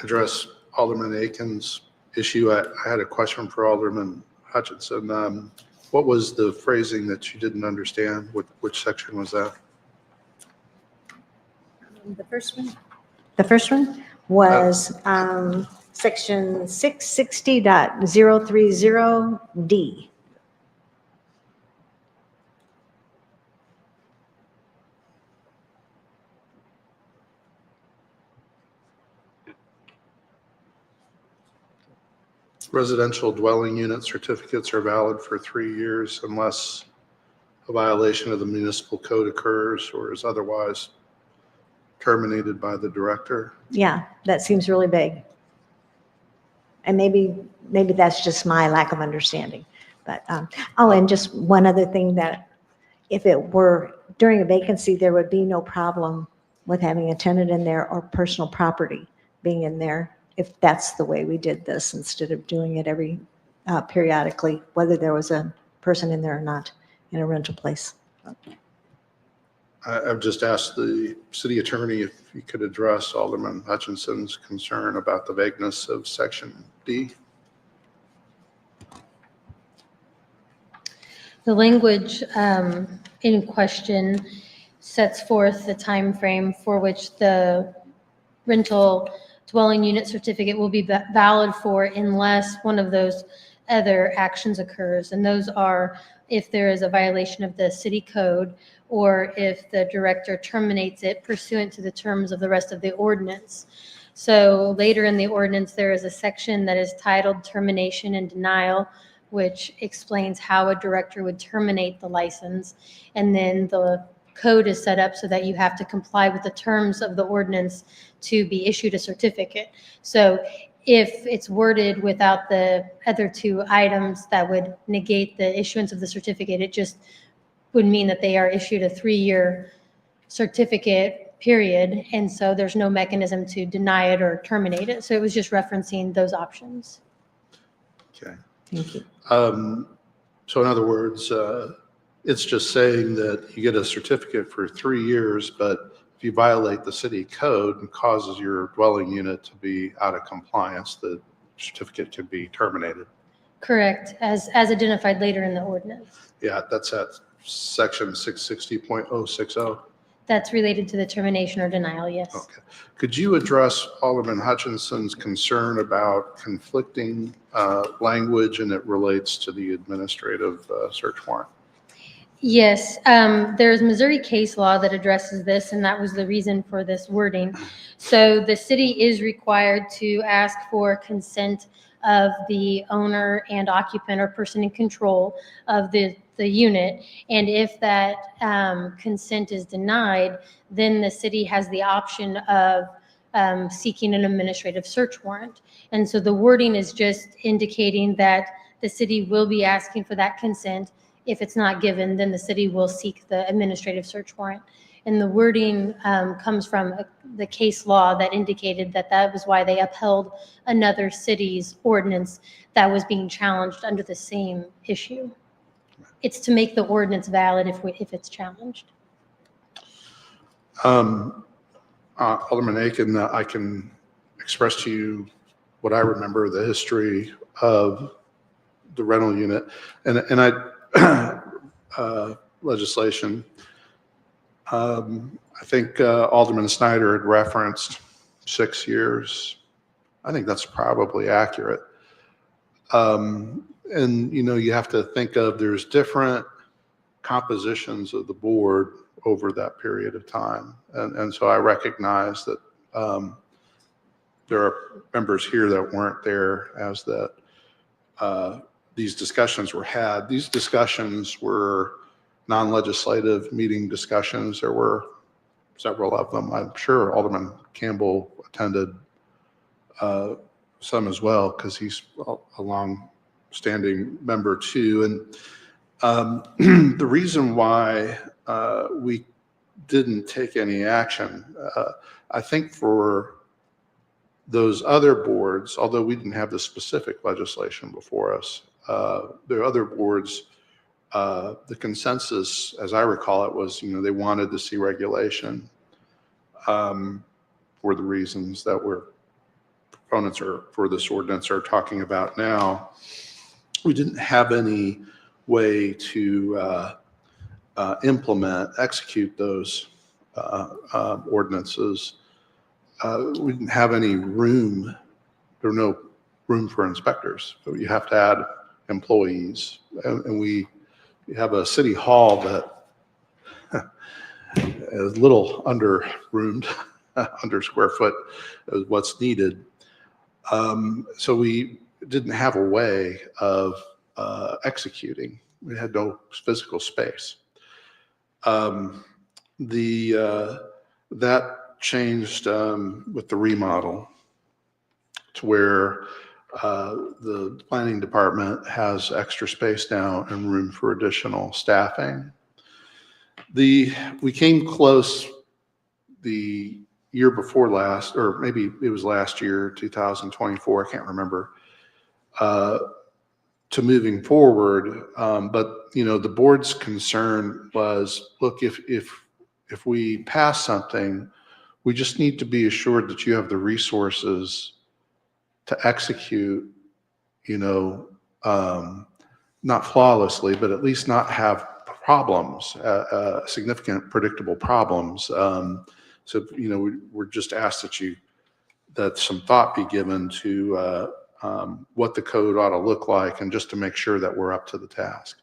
address Alderman Aiken's issue, I had a question for Alderman Hutchinson. What was the phrasing that you didn't understand? Which section was that? The first one was section 660.030D. Residential dwelling unit certificates are valid for 3 years unless a violation of the municipal code occurs or is otherwise terminated by the director. Yeah, that seems really vague. And maybe that's just my lack of understanding. But, and just one other thing, that if it were during a vacancy, there would be no problem with having a tenant in there or personal property being in there, if that's the way we did this, instead of doing it every periodically, whether there was a person in there or not in a rental place. I've just asked the city attorney if he could address Alderman Hutchinson's concern about the vagueness of section D. The language in question sets forth the time frame for which the rental dwelling unit certificate will be valid for unless one of those other actions occurs. And those are if there is a violation of the city code or if the director terminates it pursuant to the terms of the rest of the ordinance. So later in the ordinance, there is a section that is titled Termination and Denial, which explains how a director would terminate the license. And then the code is set up so that you have to comply with the terms of the ordinance to be issued a certificate. So if it's worded without the other two items that would negate the issuance of the certificate, it just would mean that they are issued a 3-year certificate period. And so there's no mechanism to deny it or terminate it. So it was just referencing those options. Okay. Thank you. So in other words, it's just saying that you get a certificate for 3 years, but if you violate the city code and causes your dwelling unit to be out of compliance, the certificate can be terminated. Correct, as identified later in the ordinance. Yeah, that's at section 660.060. That's related to the termination or denial, yes. Okay. Could you address Alderman Hutchinson's concern about conflicting language and it relates to the administrative search warrant? Yes, there's Missouri case law that addresses this, and that was the reason for this wording. So the city is required to ask for consent of the owner and occupant or person in control of the the unit. And if that consent is denied, then the city has the option of seeking an administrative search warrant. And so the wording is just indicating that the city will be asking for that consent. If it's not given, then the city will seek the administrative search warrant. And the wording comes from the case law that indicated that that was why they upheld another city's ordinance that was being challenged under the same issue. It's to make the ordinance valid if it's challenged. Alderman Aiken, I can express to you what I remember the history of the rental unit and legislation. I think Alderman Snyder had referenced 6 years. I think that's probably accurate. And you have to think of there's different compositions of the board over that period of time. And so I recognize that there are members here that weren't there as that these discussions were had. These discussions were non-legislative meeting discussions. There were several of them. I'm sure Alderman Campbell attended some as well because he's a long-standing member too. And the reason why we didn't take any action, I think for those other boards, although we didn't have the specific legislation before us, there are other boards, the consensus, as I recall it, was, they wanted to see regulation for the reasons that proponents for this ordinance are talking about now. We didn't have any way to execute those ordinances. We didn't have any room. There were no room for inspectors. So you have to add employees. And we have a city hall that is a little under roomed, under square foot is what's needed. So we didn't have a way of executing. We had no physical space. That changed with the remodel to where the planning department has extra space now and room for additional staffing. We came close the year before last, or maybe it was last year, 2024, I can't remember, to moving forward. But the board's concern was, look, if we pass something, we just need to be assured that you have the resources to execute, not flawlessly, but at least not have problems, significant predictable problems. So, we're just asked that some thought be given to what the code ought to look like, and just to make sure that we're up to the task.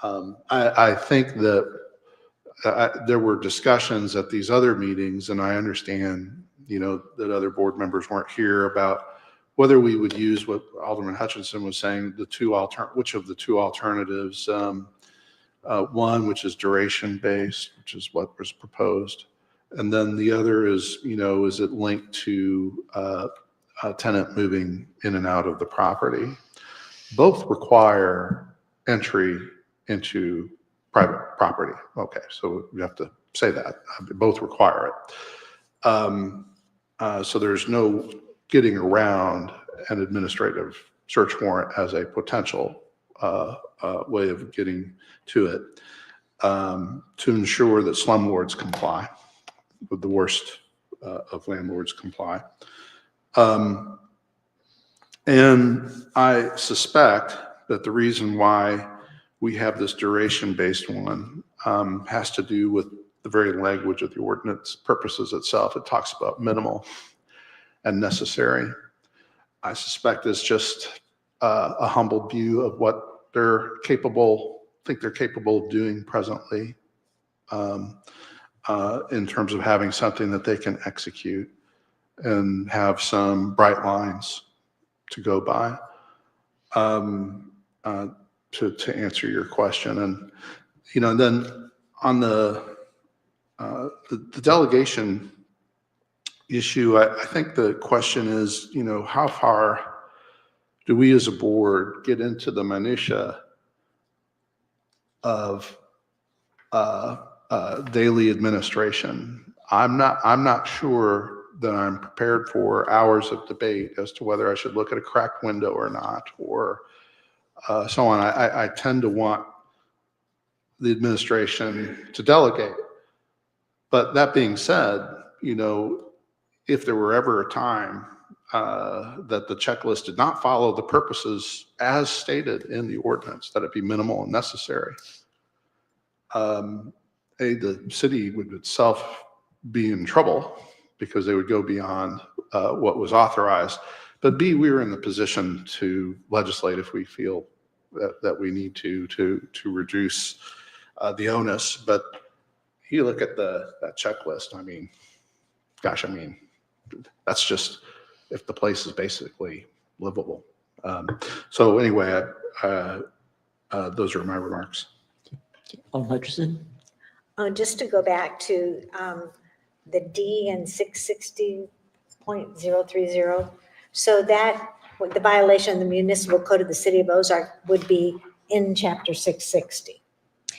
I think that there were discussions at these other meetings, and I understand, that other board members weren't here, about whether we would use what Alderman Hutchinson was saying, which of the two alternatives, one which is duration based, which is what was proposed, and then the other is, is it linked to a tenant moving in and out of the property? Both require entry into private property. Okay, so we have to say that. Both require it. So there's no getting around an administrative search warrant as a potential way of getting to it, to ensure that slumlords comply, with the worst of landlords comply. And I suspect that the reason why we have this duration-based one has to do with the very language of the ordinance purposes itself. It talks about minimal and necessary. I suspect it's just a humble view of what think they're capable of doing presently, in terms of having something that they can execute and have some bright lines to go by. to answer your question. And, and then on the delegation issue, I think the question is, how far do we as a board get into the minutia of daily administration? I'm not sure that I'm prepared for hours of debate as to whether I should look at a cracked window or not, or so on. I tend to want the administration to delegate. But that being said, if there were ever a time that the checklist did not follow the purposes as stated in the ordinance, that it be minimal and necessary, the city would itself be in trouble because they would go beyond what was authorized. But B, we are in the position to legislate if we feel that we need to reduce the onus. But you look at that checklist, that's just if the place is basically livable. So anyway, those are my remarks. Alderman Hutchinson? Just to go back to the D and 660.030. So that the violation of the municipal code of the city of Ozark would be in chapter 660,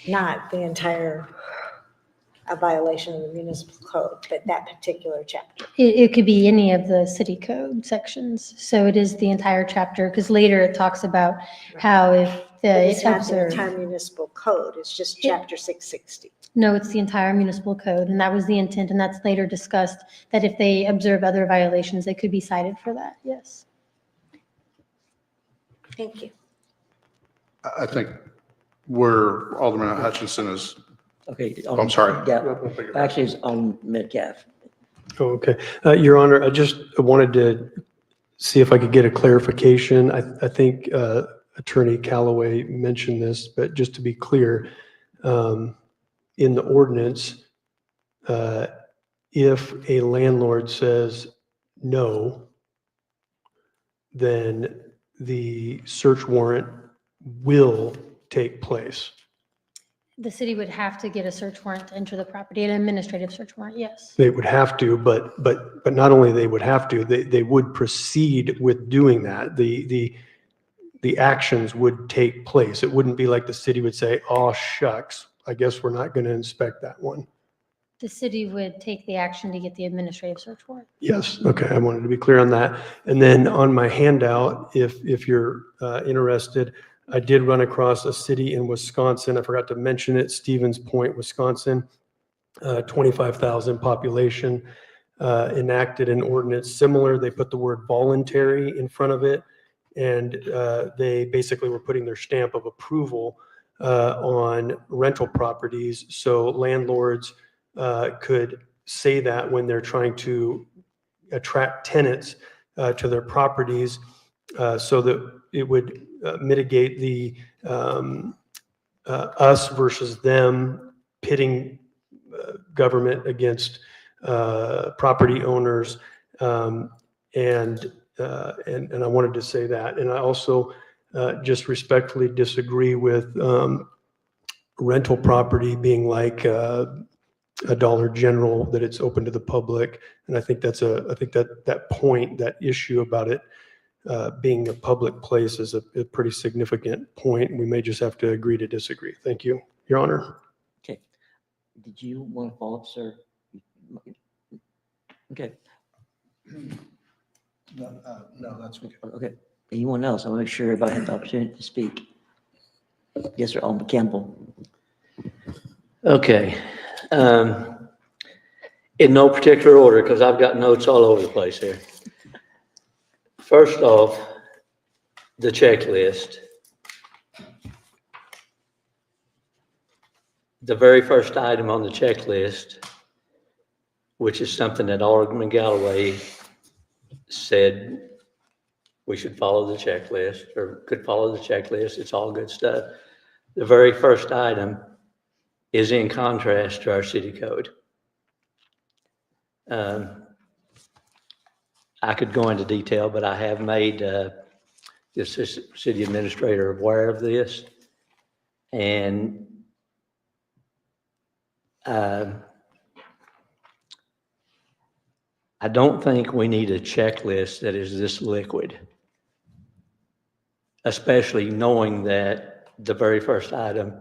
not the entire violation of the municipal code, but that particular chapter. It could be any of the city code sections. So it is the entire chapter, because later it talks about how if It's the not the observed. entire municipal code, it's just chapter 660. No, it's the entire municipal code, and that was the intent, and that's later discussed, that if they observe other violations, they could be cited for that, yes. Thank you. I think where Alderman Hutchinson is. Okay. I'm sorry. Actually, it's on Metcalf. Oh, okay. Your Honor, I just wanted to see if I could get a clarification. I think Attorney Callaway mentioned this, but just to be clear, in the ordinance, if a landlord says no, then the search warrant will take place. The city would have to get a search warrant to enter the property, an administrative search warrant, yes. They would have to, but not only they would have to, they would proceed with doing that. The actions would take place. It wouldn't be like the city would say, oh, shucks, I guess we're not going to inspect that one. The city would take the action to get the administrative search warrant. Yes, okay, I wanted to be clear on that. And then on my handout, if you're interested, I did run across a city in Wisconsin. I forgot to mention it, Stevens Point, Wisconsin, 25,000 population, enacted an ordinance similar. They put the word voluntary in front of it, and they basically were putting their stamp of approval on rental properties. So landlords could say that when they're trying to attract tenants to their properties, so that it would mitigate the us versus them, pitting government against property owners, and I wanted to say that. And I also just respectfully disagree with rental property being like a Dollar General, that it's open to the public. And I think that point, that issue about it being a public place is a pretty significant point. We may just have to agree to disagree. Thank you, Your Honor. Okay. Did you want to follow up, sir? Okay. No, that's okay. Okay. Anyone else? I want to make sure everybody had the opportunity to speak. Yes, sir. Alderman Campbell. Okay. In no particular order, because I've got notes all over the place here. First off, the checklist. The very first item on the checklist, which is something that Alderman Galloway said we should follow the checklist, or could follow the checklist. It's all good stuff. The very first item is in contrast to our city code. I could go into detail, but I have made the city administrator aware of this. And I don't think we need a checklist that is this liquid, especially knowing that the very first item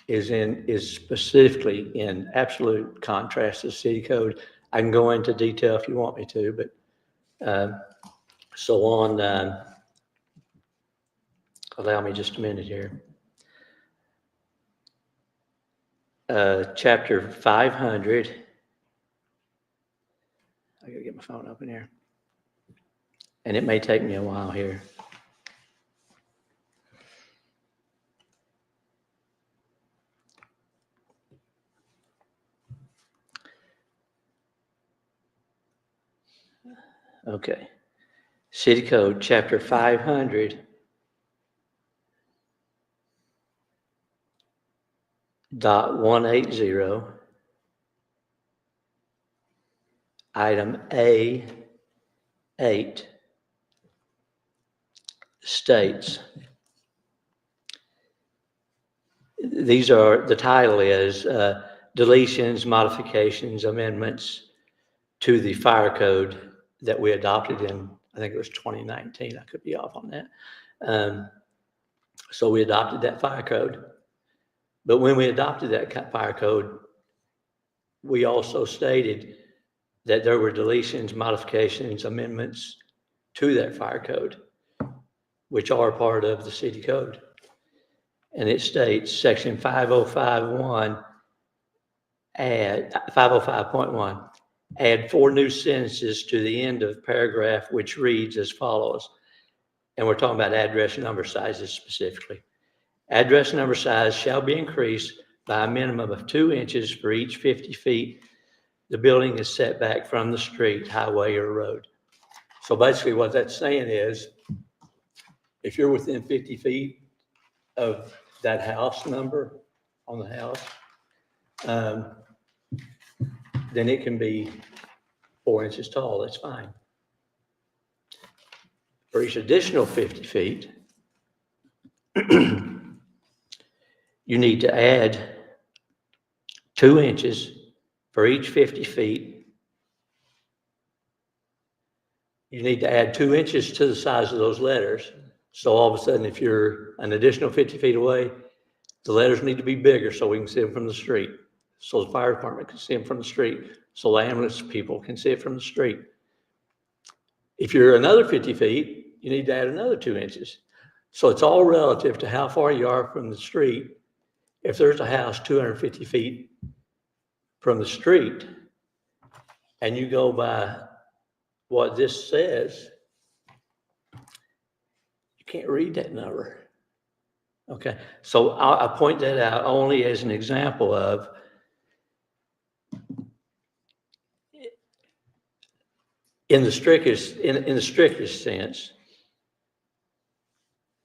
is specifically in absolute contrast to city code. I can go into detail if you want me to, but so on, allow me just a minute here. Chapter 500. I gotta get my phone open here. And it may take me a while here. Okay. City Code, Chapter 500. Dot 180. Item A8 states, these are, the title is deletions, modifications, amendments to the fire code that we adopted in, I think it was 2019. I could be off on that. So we adopted that fire code. But when we adopted that fire code, we also stated that there were deletions, modifications, amendments to that fire code, which are part of the city code. And it states section 505.1, add 505.1, add 4 new sentences to the end of paragraph, which reads as follows. And we're talking about address number sizes specifically. Address number size shall be increased by a minimum of 2 inches for each 50 feet the building is set back from the street, highway, or road. So basically what that's saying is, if you're within 50 feet of that house number on the house, then it can be 4 inches tall, that's fine. For each additional 50 feet, you need to add 2 inches for each 50 feet. You need to add 2 inches to the size of those letters. So all of a sudden, if you're an additional 50 feet away, the letters need to be bigger so we can see them from the street. So the fire department can see them from the street. So the ambulance people can see it from the street. If you're another 50 feet, you need to add another 2 inches. So it's all relative to how far you are from the street. If there's a house 250 feet from the street and you go by what this says, you can't read that number. Okay, so I point that out only as an example of in the strictest sense,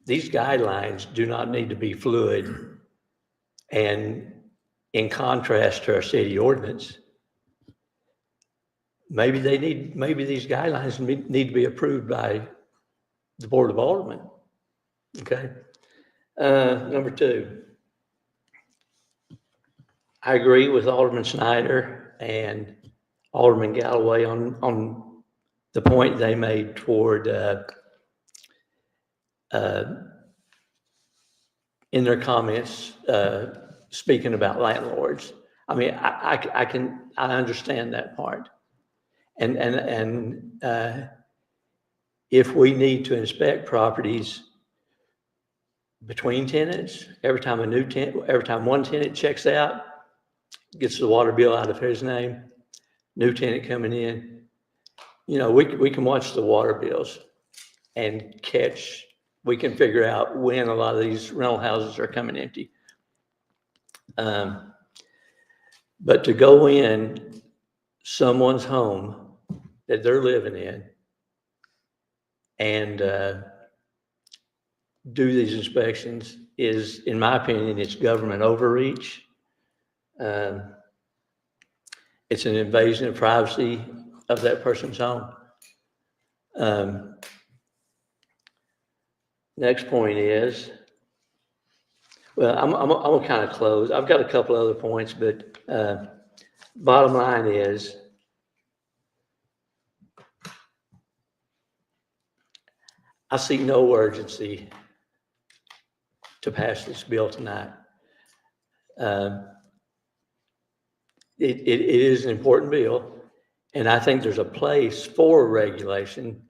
these guidelines do not need to be fluid and in contrast to our city ordinance. Maybe these guidelines need to be approved by the Board of Aldermen. Okay. Number 2, I agree with Alderman Snyder and Alderman Galloway on the point they made toward in their comments speaking about landlords. I mean, I understand that part, and if we need to inspect properties between tenants, every time one tenant checks out, gets the water bill out of his name, new tenant coming in, we can watch the water bills and we can figure out when a lot of these rental houses are coming empty. But to go in someone's home that they're living in and do these inspections is, in my opinion, it's government overreach. It's an invasion of privacy of that person's home. Next point is, Well, I'm gonna kind of close. I've got a couple other points, but bottom line is, I see no urgency to pass this bill tonight. It is an important bill, and I think there's a place for regulation,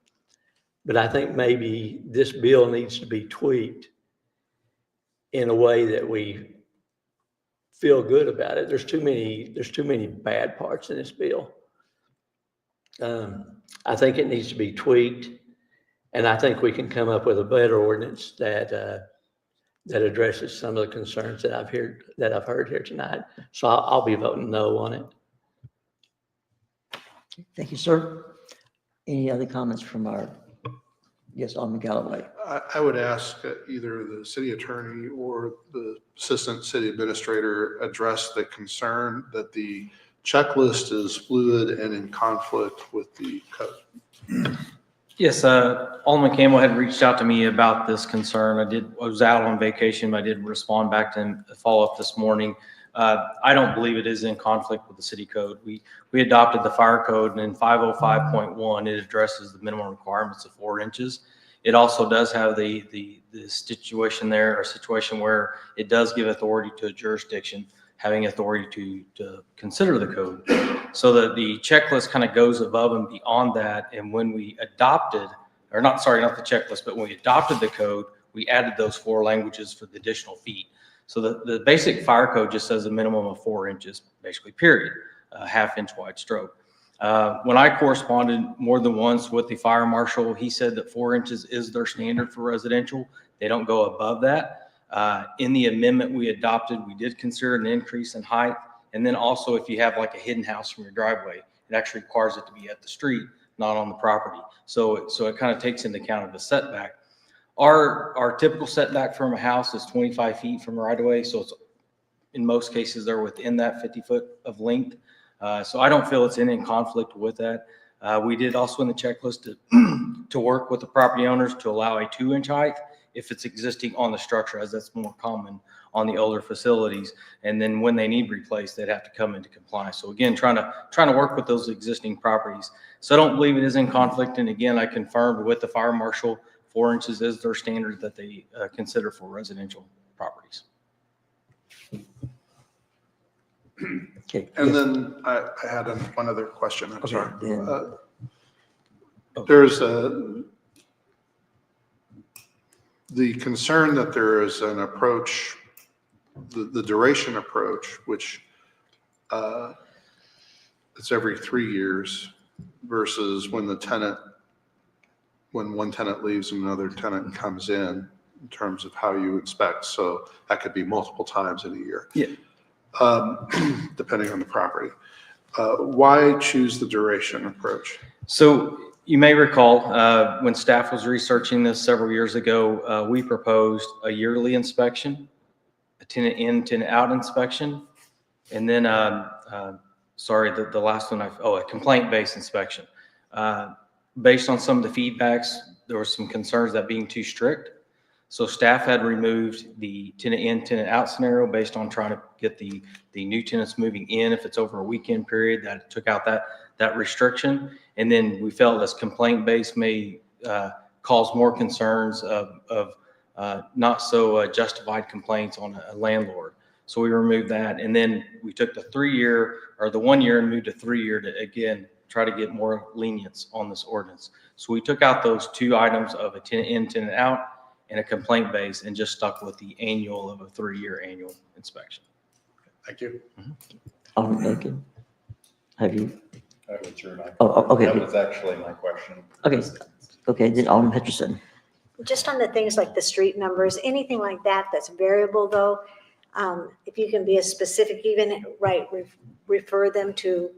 but I think maybe this bill needs to be tweaked in a way that we feel good about it. There's too many bad parts in this bill. I think it needs to be tweaked, and I think we can come up with a better ordinance that addresses some of the concerns that I've heard here tonight. So I'll be voting no on it. Thank you, sir. Any other comments from our, yes, Alderman Galloway? I would ask either the city attorney or the assistant city administrator address the concern that the checklist is fluid and in conflict with the code. Yes, Alderman Campbell had reached out to me about this concern. I was out on vacation, but I did respond back to him, follow up this morning. I don't believe it is in conflict with the city code. We adopted the fire code, and in 505.1, it addresses the minimum requirements of 4 inches. It also does have the situation there, or situation where it does give authority to a jurisdiction having authority to consider the code. So that the checklist kind of goes above and beyond that. And when we adopted, or not the checklist, but when we adopted the code, we added those 4 languages for the additional feet. So the basic fire code just says a minimum of 4 inches, basically, period, a ½ inch wide stroke. When I corresponded more than once with the fire marshal, he said that 4 inches is their standard for residential. They don't go above that. In the amendment we adopted, we did consider an increase in height. And then also, if you have like a hidden house from your driveway, it actually requires it to be at the street, not on the property. So it kind of takes into account of the setback. Our typical setback from a house is 25 feet from a right of way. So it's, in most cases, they're within that 50 foot of length. So I don't feel it's in conflict with that. We did also in the checklist to work with the property owners to allow a 2-inch height if it's existing on the structure, as that's more common on the older facilities. And then when they need replaced, they'd have to come into compliance. So again, trying to work with those existing properties. So I don't believe it is in conflict. And again, I confirmed with the fire marshal, 4 inches is their standard that they consider for residential properties. Okay. And yes. then I had one other question. I'm Okay, sorry. then- There's the concern that there is an approach, the duration approach, which it's every 3 years versus when one tenant leaves and another tenant comes in terms of how you expect. So that could be multiple times in a year. Yeah. Depending on the property. Why choose the duration approach? So you may recall when staff was researching this several years ago, we proposed a yearly inspection, a tenant in, tenant out inspection, and then, the last one, a complaint-based inspection. Based on some of the feedbacks, there were some concerns that being too strict. So staff had removed the tenant in, tenant out scenario based on trying to get the new tenants moving in if it's over a weekend period. That took out that restriction. And then we felt this complaint-based may cause more concerns of not so justified complaints on a landlord. So we removed that. And then we took the 1 year and moved to 3 year to, again, try to get more lenience on this ordinance. So we took out those 2 items of a tenant in, tenant out, and a complaint base, and just stuck with the annual of a 3-year annual inspection. Thank you. Alderman Aiken, have you? That was your night. Okay. That was actually my question. Okay, then Alderman Hutchinson. Just on the things like the street numbers, anything like that that's variable though, if you can be as specific, even refer them to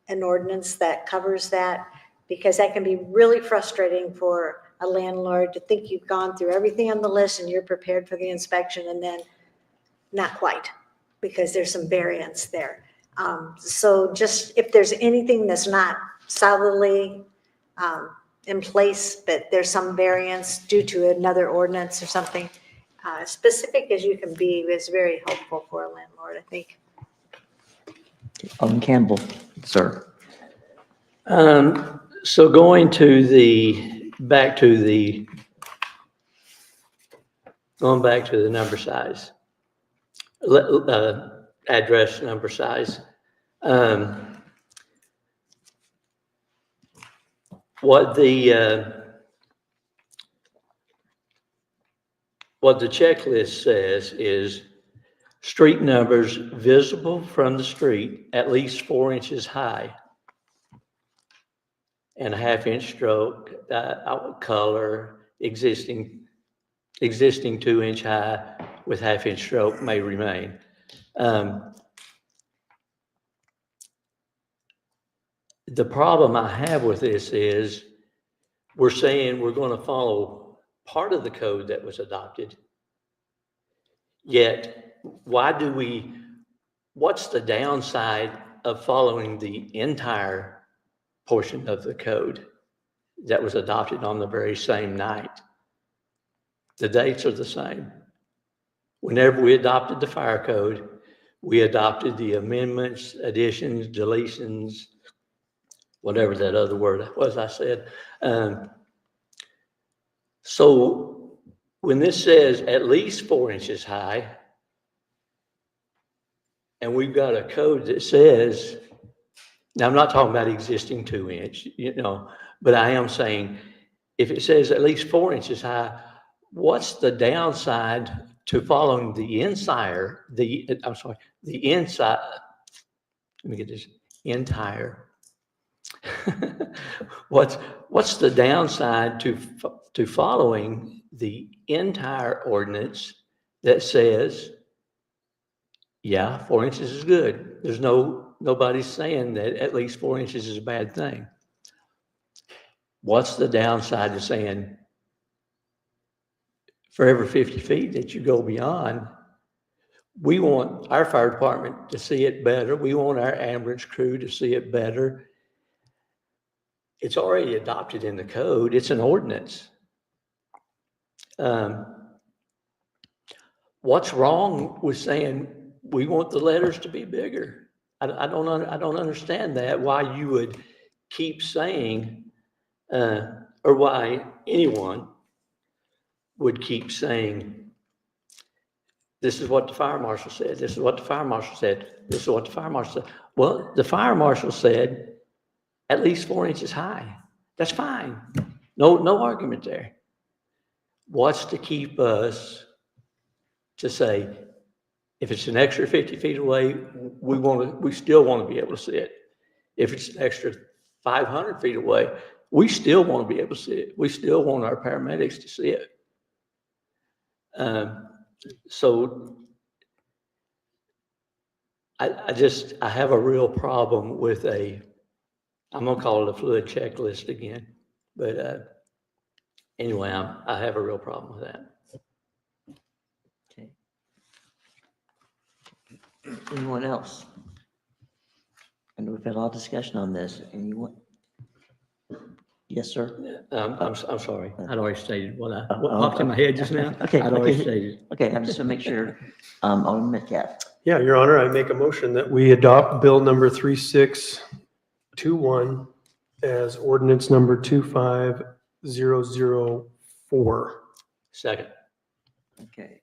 an ordinance that covers that, because that can be really frustrating for a landlord to think you've gone through everything on the list and you're prepared for the inspection and then not quite, because there's some variance there. So just if there's anything that's not solidly in place, but there's some variance due to another ordinance or something, specific as you can be is very helpful for a landlord, I think. Alderman Campbell, sir. So going back to the number size, address number size. What the checklist says is street numbers visible from the street at least 4 inches high and a 1/2 inch stroke, color, existing 2 inch high with 1/2 inch stroke may remain. The problem I have with this is we're saying we're going to follow part of the code that was adopted. Yet, what's the downside of following the entire portion of the code that was adopted on the very same night? The dates are the same. Whenever we adopted the fire code, we adopted the amendments, additions, deletions, whatever that other word was I said. So when this says at least 4 inches high, and we've got a code that says, now I'm not talking about existing 2 inch, but I am saying if it says at least 4 inches high, what's the downside to following the inside, the inside, let me get this, entire. What's the downside to following the entire ordinance that says, yeah, 4 inches is good. There's nobody's saying that at least 4 inches is a bad thing. What's the downside to saying for every 50 feet that you go beyond, we want our fire department to see it better. We want our ambulance crew to see it better. It's already adopted in the code. It's an ordinance. What's wrong with saying we want the letters to be bigger? I don't understand that, why you would keep saying, or why anyone would keep saying, this is what the fire marshal said, this is what the fire marshal said, this is what the fire marshal said. Well, the fire marshal said at least 4 inches high. That's fine. No argument there. What's to keep us to say, if it's an extra 50 feet away, we still want to be able to see it. If it's an extra 500 feet away, we still want to be able to see it. We still want our paramedics to see it. So I have a real problem with I'm going to call it a fluid checklist again. But anyway, I have a real problem with that. Okay. Anyone else? I know we've had a lot of discussion on this. Anyone? Yes, sir. I'm sorry. I'd already stated what popped in my head just now. Okay. I'd already stated. Okay, I'm just going to make sure. Alderman Metcalf. Yeah, Your Honor, I make a motion that we adopt bill number 3621 as ordinance number 25004. Second. Okay.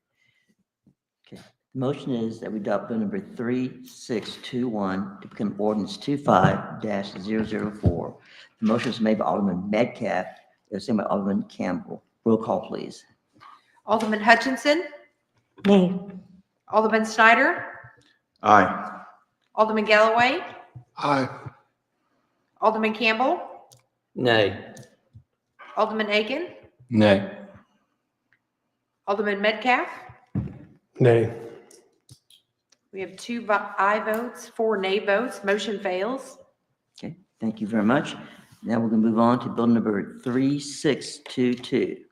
The motion is that we adopt bill number 3621 to become ordinance 25-004. The motion is made by Alderman Metcalf, it was seconded by Alderman Campbell. Roll call, please. Alderman Hutchinson, Nay. Alderman Snyder, Aye. Alderman Galloway, Aye. Alderman Campbell, Nay. Alderman Aiken, Nay. Alderman Metcalf. Nay. We have 2 aye votes, 4 nay votes. Motion fails. Okay, thank you very much. Now we're going to move on to bill number 3622.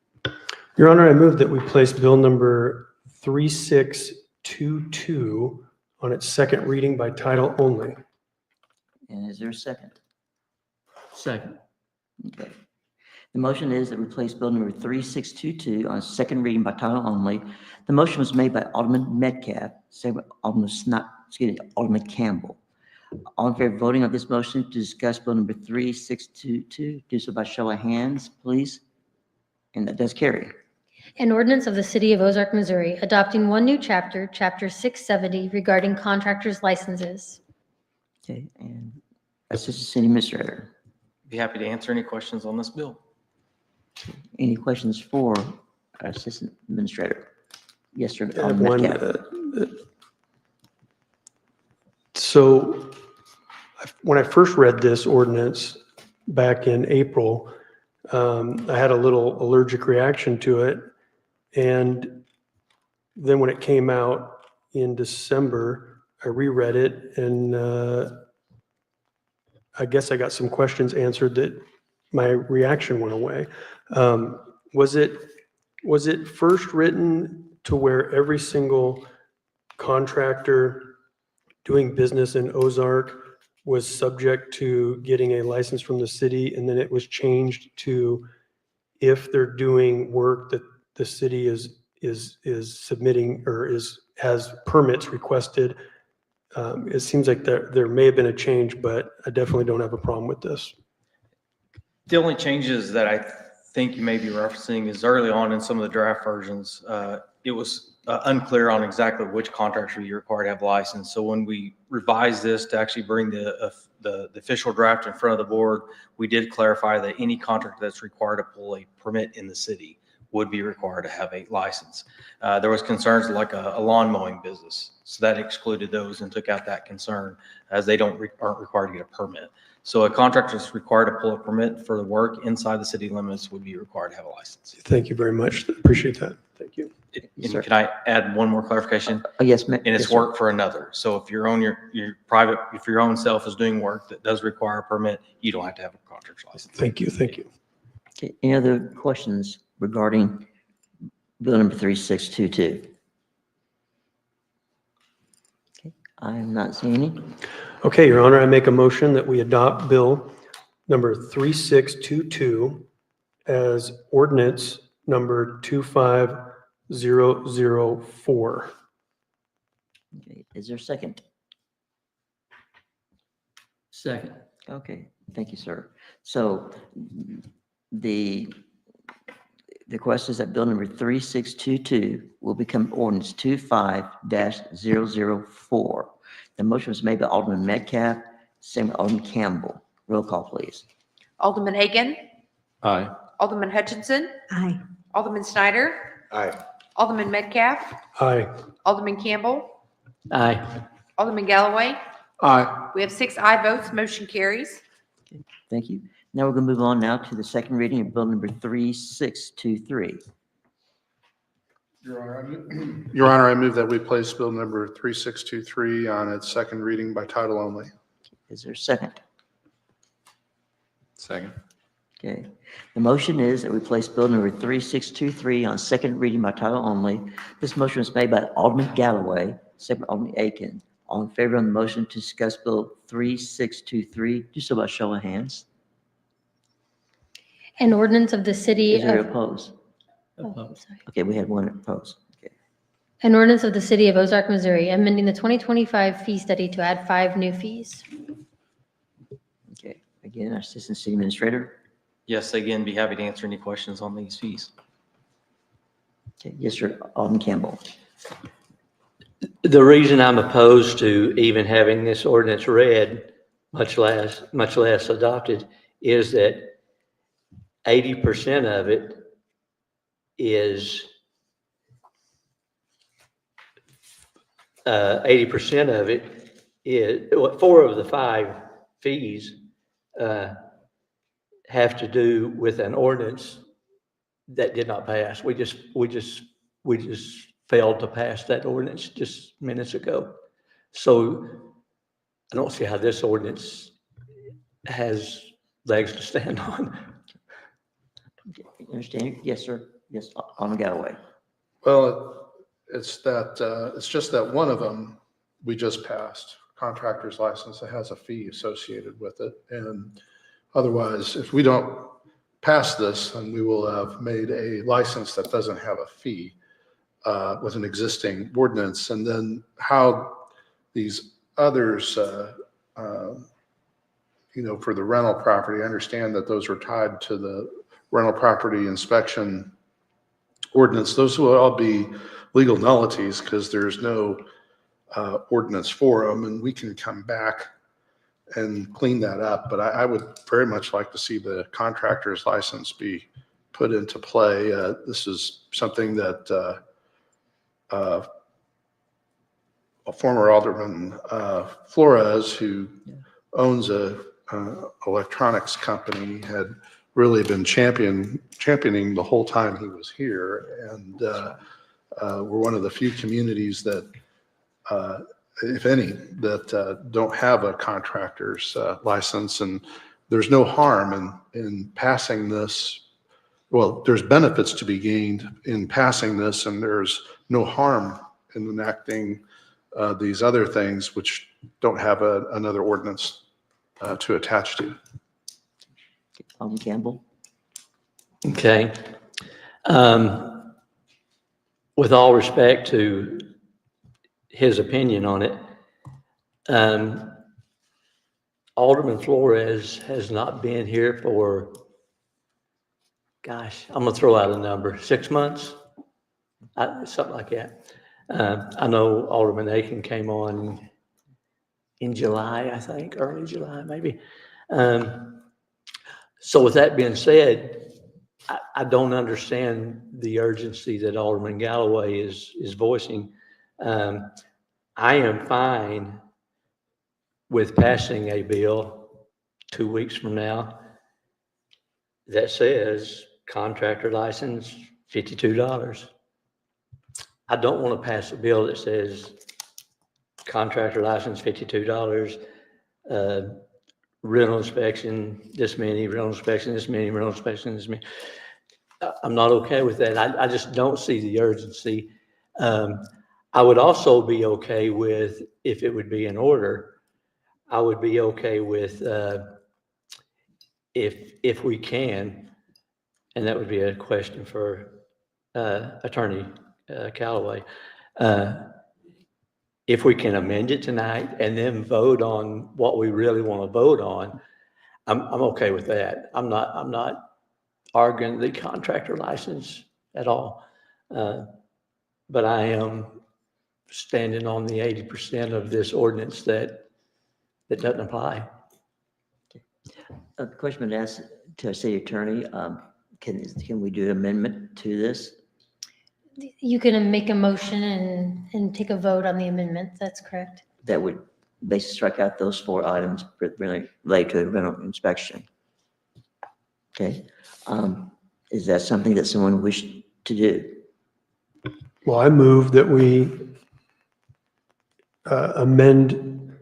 Your Honor, I move that we place bill number 3622 on its second reading by title only. And is there a second? Second. Okay. The motion is that we place bill number 3622 on second reading by title only. The motion was made by Alderman Metcalf, second by Alderman Campbell. All in favor of voting on this motion to discuss bill number 3622, do so by show of hands, please. And that does carry. An ordinance of the City of Ozark, Missouri, adopting one new chapter, Chapter 670, regarding contractors' licenses. Okay, and Assistant City Administrator. Be happy to answer any questions on this bill. Any questions for our Assistant Administrator? Yes, sir. I have Alderman one. Metcalf. So when I first read this ordinance back in April, I had a little allergic reaction to it. And then when it came out in December, I reread it and I guess I got some questions answered that my reaction went away. Was it first written to where every single contractor doing business in Ozark was subject to getting a license from the city, and then it was changed to if they're doing work that the city is submitting or has permits requested? It seems like there may have been a change, but I definitely don't have a problem with this. The only changes that I think you may be referencing is early on in some of the draft versions, it was unclear on exactly which contractors would be required to have a license. So when we revised this to actually bring the official draft in front of the board, we did clarify that any contractor that's required to pull a permit in the city would be required to have a license. There was concerns like a lawn mowing business. So that excluded those and took out that concern as they aren't required to get a permit. So a contractor that's required to pull a permit for the work inside the city limits would be required to have a license. Thank you very much. Appreciate that. Thank you. And can I add one more clarification? Yes, ma'am. And it's Yes, sir. work for another. So if your private, if your own self is doing work that does require a permit, you don't have to have a contractor's license. Thank you. Thank you. Okay, any other questions regarding bill number 3622? Okay, I am not seeing any. Okay, Your Honor, I make a motion that we adopt bill number 3622 as ordinance number 25004. Okay, is there a second? Second. Okay, thank you, sir. So the question is that bill number 3622 will become ordinance 25-004. The motion was made by Alderman Metcalf, second by Alderman Campbell. Roll call, please. Alderman Aiken, Aye. Alderman Hutchinson, Aye. Alderman Snyder, Aye. Alderman Metcalf, Aye. Alderman Campbell, Aye. Alderman Galloway. Aye. We have 6 aye votes, motion carries. Thank you. Now we're going to move on now to the second reading of bill number 3623. Your Honor, I move that we place bill number 3623 on its second reading by title only. Is there a second? Second. Okay. The motion is that we place bill number 3623 on second reading by title only. This motion was made by Alderman Galloway, second by Alderman Aiken. All in favor of the motion to discuss bill 3623, do so by show of hands. An ordinance of the City Is there of, opposed? oh, sorry. Okay, we had one opposed. Okay. An ordinance of the City of Ozark, Missouri, amending the 2025 fee study to add 5 new fees. Okay. Again, our Assistant City Administrator. Yes, again, be happy to answer any questions on these fees. Okay. Yes, sir. Alderman Campbell. The reason I'm opposed to even having this ordinance read, much less adopted, is that 80% of it is 80% of it is 4 of the 5 fees have to do with an ordinance that did not pass. We just failed to pass that ordinance just minutes ago. So I don't see how this ordinance has legs to stand on. Okay. You understand? Yes, sir. Yes, Alderman Galloway. Well, it's just that one of them we just passed, contractor's license, that has a fee associated with it. And otherwise, if we don't pass this, and we will have made a license that doesn't have a fee with an existing ordinance, and then how these others, for the rental property, I understand that those are tied to the rental property inspection ordinance. Those will all be legal nullities because there's no ordinance for them, and we can come back and clean that up. But I would very much like to see the contractor's license be put into play. This is something that a former Alderman Flores, who owns a electronics company, had really been championing the whole time he was here. And we're one of the few communities that, if any, that don't have a contractor's license. And there's no harm in passing this. Well, there's benefits to be gained in passing this, and there's no harm in enacting these other things which don't have another ordinance to attach to. Alderman Campbell? Okay. With all respect to his opinion on it, Alderman Flores has not been here for, gosh, I'm going to throw out a number, 6 months, something like that. I know Alderman Aiken came on in July, I think, early July, maybe. So with that being said, I don't understand the urgency that Alderman Galloway is voicing. I am fine with passing a bill 2 weeks from now that says contractor license, $52. I don't want to pass a bill that says contractor license, $52, rental inspection, this many, rental inspection, this many, rental inspection, this many. I'm not okay with that. I just don't see the urgency. I would also be okay with, if it would be in order, I would be okay with, if we can, and that would be a question for Attorney Callaway, if we can amend it tonight and then vote on what we really want to vote on, I'm okay with that. I'm not arguing the contractor license at all, but I am standing on the 80% of this ordinance that doesn't apply. A question been asked to our city attorney. Can we do an amendment to this? You can make a motion and take a vote on the amendment. That's correct. That would basically strike out those 4 items related to the rental inspection. Okay. Is that something that someone wished to do? Well, I move that we amend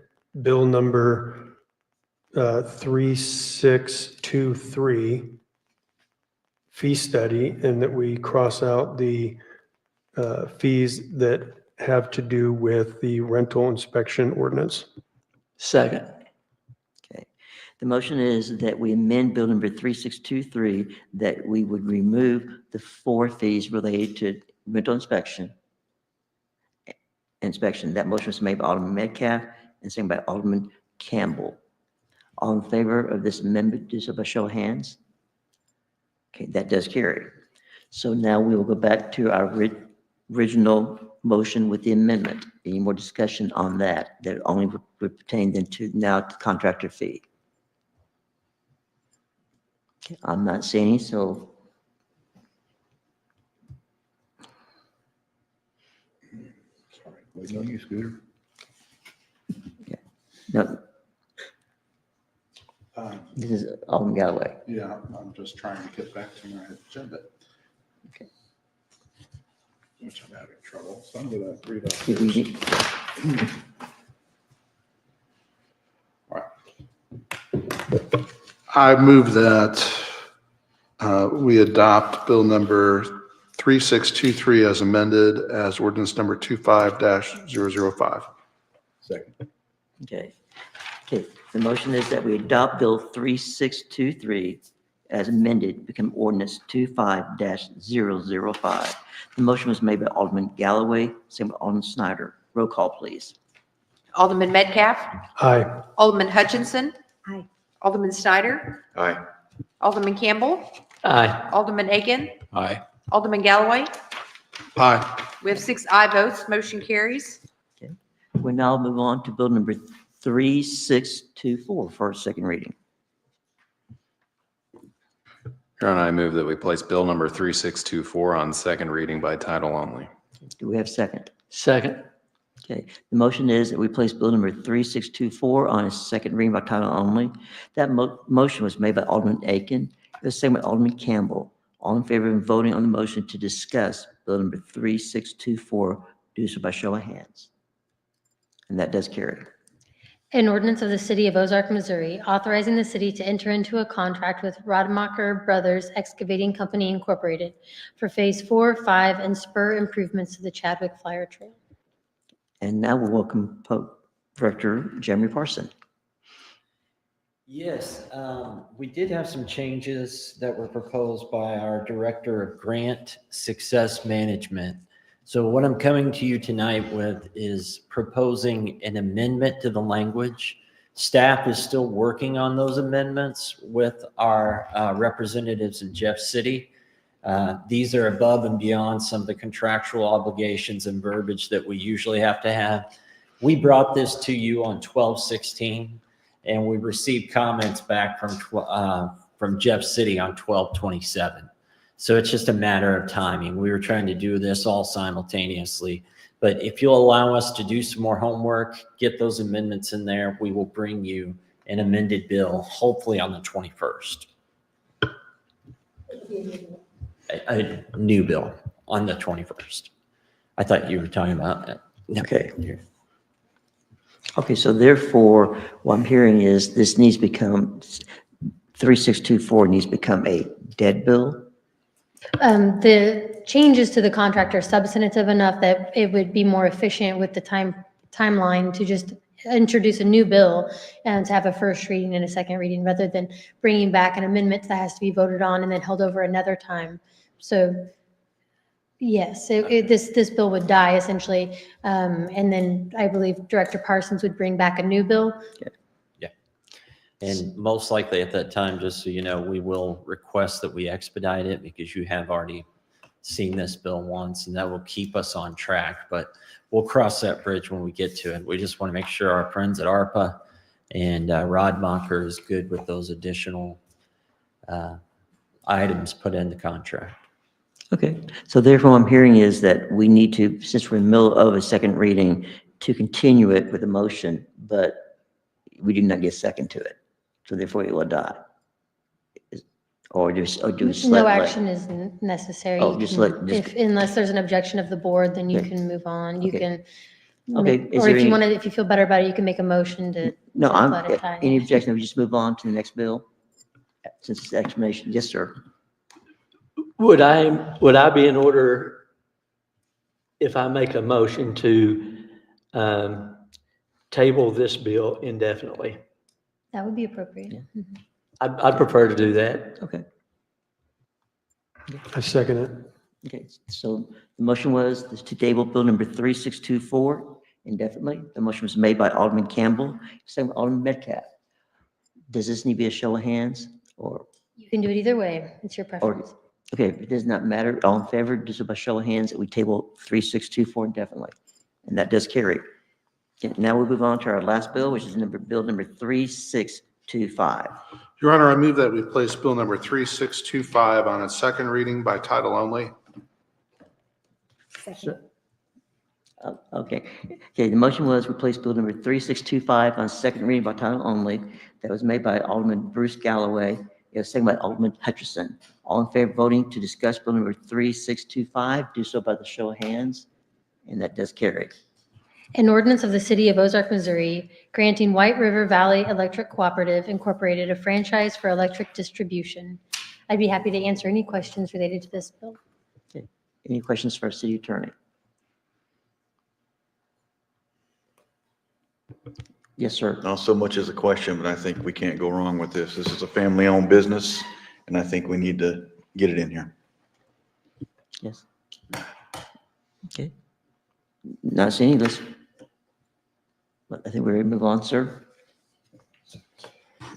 bill number 3623, fee study, and that we cross out the fees that have to do with the rental inspection ordinance. Second. Okay. The motion is that we amend bill number 3623, that we would remove the 4 fees related to rental inspection. That motion was made by Alderman Metcalf and seconded by Alderman Campbell. All in favor of this amendment, do so by show of hands. Okay, that does carry. So now we will go back to our original motion with the amendment. Any more discussion on that? That only would pertain then to now the contractor fee. Okay, I'm not seeing any, so. Waiting on you, Scooter. Okay. No, this is Alderman Galloway. Yeah, I'm just trying to get back to my agenda. Okay. Which I'm having trouble, so I'm gonna read off. If we need- All right. I move that we adopt bill number 3623 as amended as ordinance number 25-005. Second. Okay. Okay, the motion is that we adopt bill 3623 as amended become ordinance 25-005. The motion was made by Alderman Galloway, second by Alderman Snyder. Roll call, please. Alderman Metcalf, Aye. Alderman Hutchinson. Aye. Alderman Snyder, Aye. Alderman Campbell, Aye. Alderman Aiken, Aye. Alderman Galloway. Aye. We have 6 aye votes, motion carries. We'll now move on to bill number 3624 for a second reading. Your Honor, I move that we place bill number 3624 on second reading by title only. Do we have a second? Second. Okay, the motion is that we place bill number 3624 on its second reading by title only. That motion was made by Alderman Aiken, it was seconded by Alderman Campbell. All in favor of voting on the motion to discuss bill number 3624, do so by show of hands. And that does carry. An ordinance of the City of Ozark, Missouri, authorizing the city to enter into a contract with Rodemacher Brothers Excavating Company Incorporated for Phase 4, 5, and spur improvements to the Chadwick Flyer Trail. And now we'll welcome Director Jeremy Parson. Yes, we did have some changes that were proposed by our Director of Grant Success Management. So what I'm coming to you tonight with is proposing an amendment to the language. Staff is still working on those amendments with our representatives in Jeff City. These are above and beyond some of the contractual obligations and verbiage that we usually have to have. We brought this to you on 12/16, and we received comments back from Jeff City on 12/27. So it's just a matter of timing. We were trying to do this all simultaneously, but if you'll allow us to do some more homework, get those amendments in there, we will bring you an amended bill, hopefully on the 21st. A new bill on the 21st. I thought you were talking about that. Okay. Okay, so therefore, what I'm hearing is this needs to become, 3624 needs to become a dead bill. The changes to the contract are substantive enough that it would be more efficient with the timeline to just introduce a new bill and to have a first reading and a second reading rather than bringing back an amendment that has to be voted on and then held over another time. So yes, this bill would die essentially. And then I believe Director Parsons would bring back a new bill. And most likely at that time, just so you know, we will request that we expedite it because you have already seen this bill once and that will keep us on track. But we'll cross that bridge when we get to it. We just want to make sure our friends at ARPA and Rodemacher is good with those additional items put in the contract. Okay, so therefore what I'm hearing is that we need to, since we're in the middle of a second reading, to continue it with a motion, but we do not get a second to it. So therefore it will die. Or do we just No let? action is necessary. Oh, You just can- let- just- if Unless there's an objection of the board, then you Okay. can move on. You Okay. can. Okay, make- is Or there if you any- want to, if you feel better about it, you can make a motion to. No, to I'm, let it die. any objection, we just move on to the next bill? Since it's explanation, yes, sir. Would I be in order if I make a motion to table this bill indefinitely? That would be appropriate. Yeah. Mhm. I'd prefer to do that. Okay. I second it. Okay, so the motion was to table bill number 3624 indefinitely. The motion was made by Alderman Campbell, second by Alderman Metcalf. Does this need to be a show of hands or, You can do it either way. It's your preference. okay, it does not matter. All in favor, do so by show of hands that we table 3624 indefinitely. And that does carry. Okay, now we move on to our last bill, which is bill number 3625. Your Honor, I move that we place bill number 3625 on its second reading by title only. Okay, the motion was replace bill number 3625 on second reading by title only. That was made by Alderman Bruce Galloway. It was seconded by Alderman Hutchinson. All in favor of voting to discuss bill number 3625, do so by the show of hands, and that does carry. An ordinance of the City of Ozark, Missouri, granting White River Valley Electric Cooperative Incorporated a franchise for electric distribution. I'd be happy to answer any questions related to this bill. Any questions for our city attorney? Yes, sir. Not so much as a question, but I think we can't go wrong with this. This is a family-owned business, and I think we need to get it in here. Yes. Okay. Not seeing any, let's, I think we're ready to move on, sir.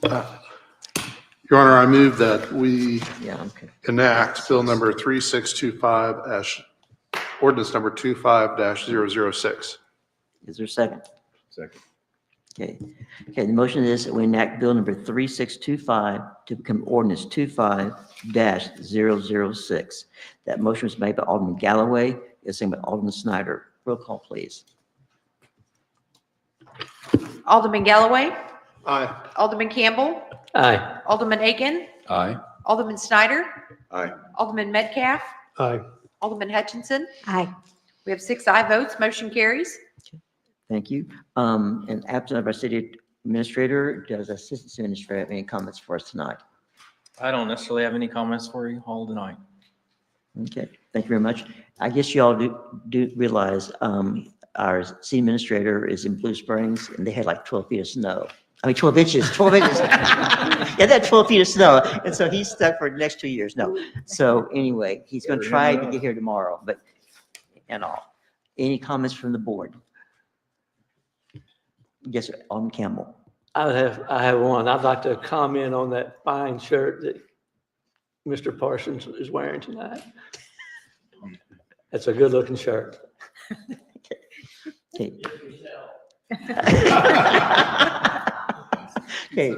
Your Honor, I move that we Yeah, okay. enact Bill number 3625, ordinance number 25-006. Is there a second? Second. Okay. Okay, the motion is that we enact bill number 3625 to become ordinance 25-006. That motion was made by Alderman Galloway, is seconded by Alderman Snyder. Roll call, please. Alderman Galloway, Aye. Alderman Campbell, Aye. Alderman Aiken, Aye. Alderman Snyder, Aye. Alderman Metcalf, Aye. Alderman Hutchinson. Aye. We have 6 aye votes, motion carries. Thank you. And absent of our city administrator, does assistant city administrator have any comments for us tonight? I don't necessarily have any comments for you all tonight. Okay, thank you very much. I guess you all do realize our city administrator is in Blue Springs and they had like 12 feet of snow. I mean, 12 inches, 12 inches. Yeah, that 12 feet of snow. And so he's stuck for the next 2 years. No. So anyway, he's going to try to get here tomorrow, but, and all. Any comments from the board? Yes, sir. Alderman Campbell. I have one. I'd like to comment on that fine shirt that Mr. Parsons is wearing tonight. That's a good-looking shirt. Okay. Okay,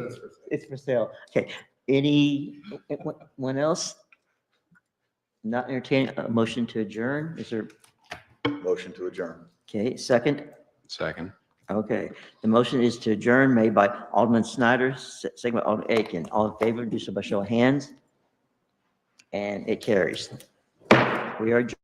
it's for sale. Okay, anyone else? Not entertaining a motion to adjourn? Is there, Motion to adjourn. okay, second? Second. Okay, the motion is to adjourn made by Alderman Snyder, second by Alderman Aiken. All in favor, do so by show of hands. And it carries. We are adjourned.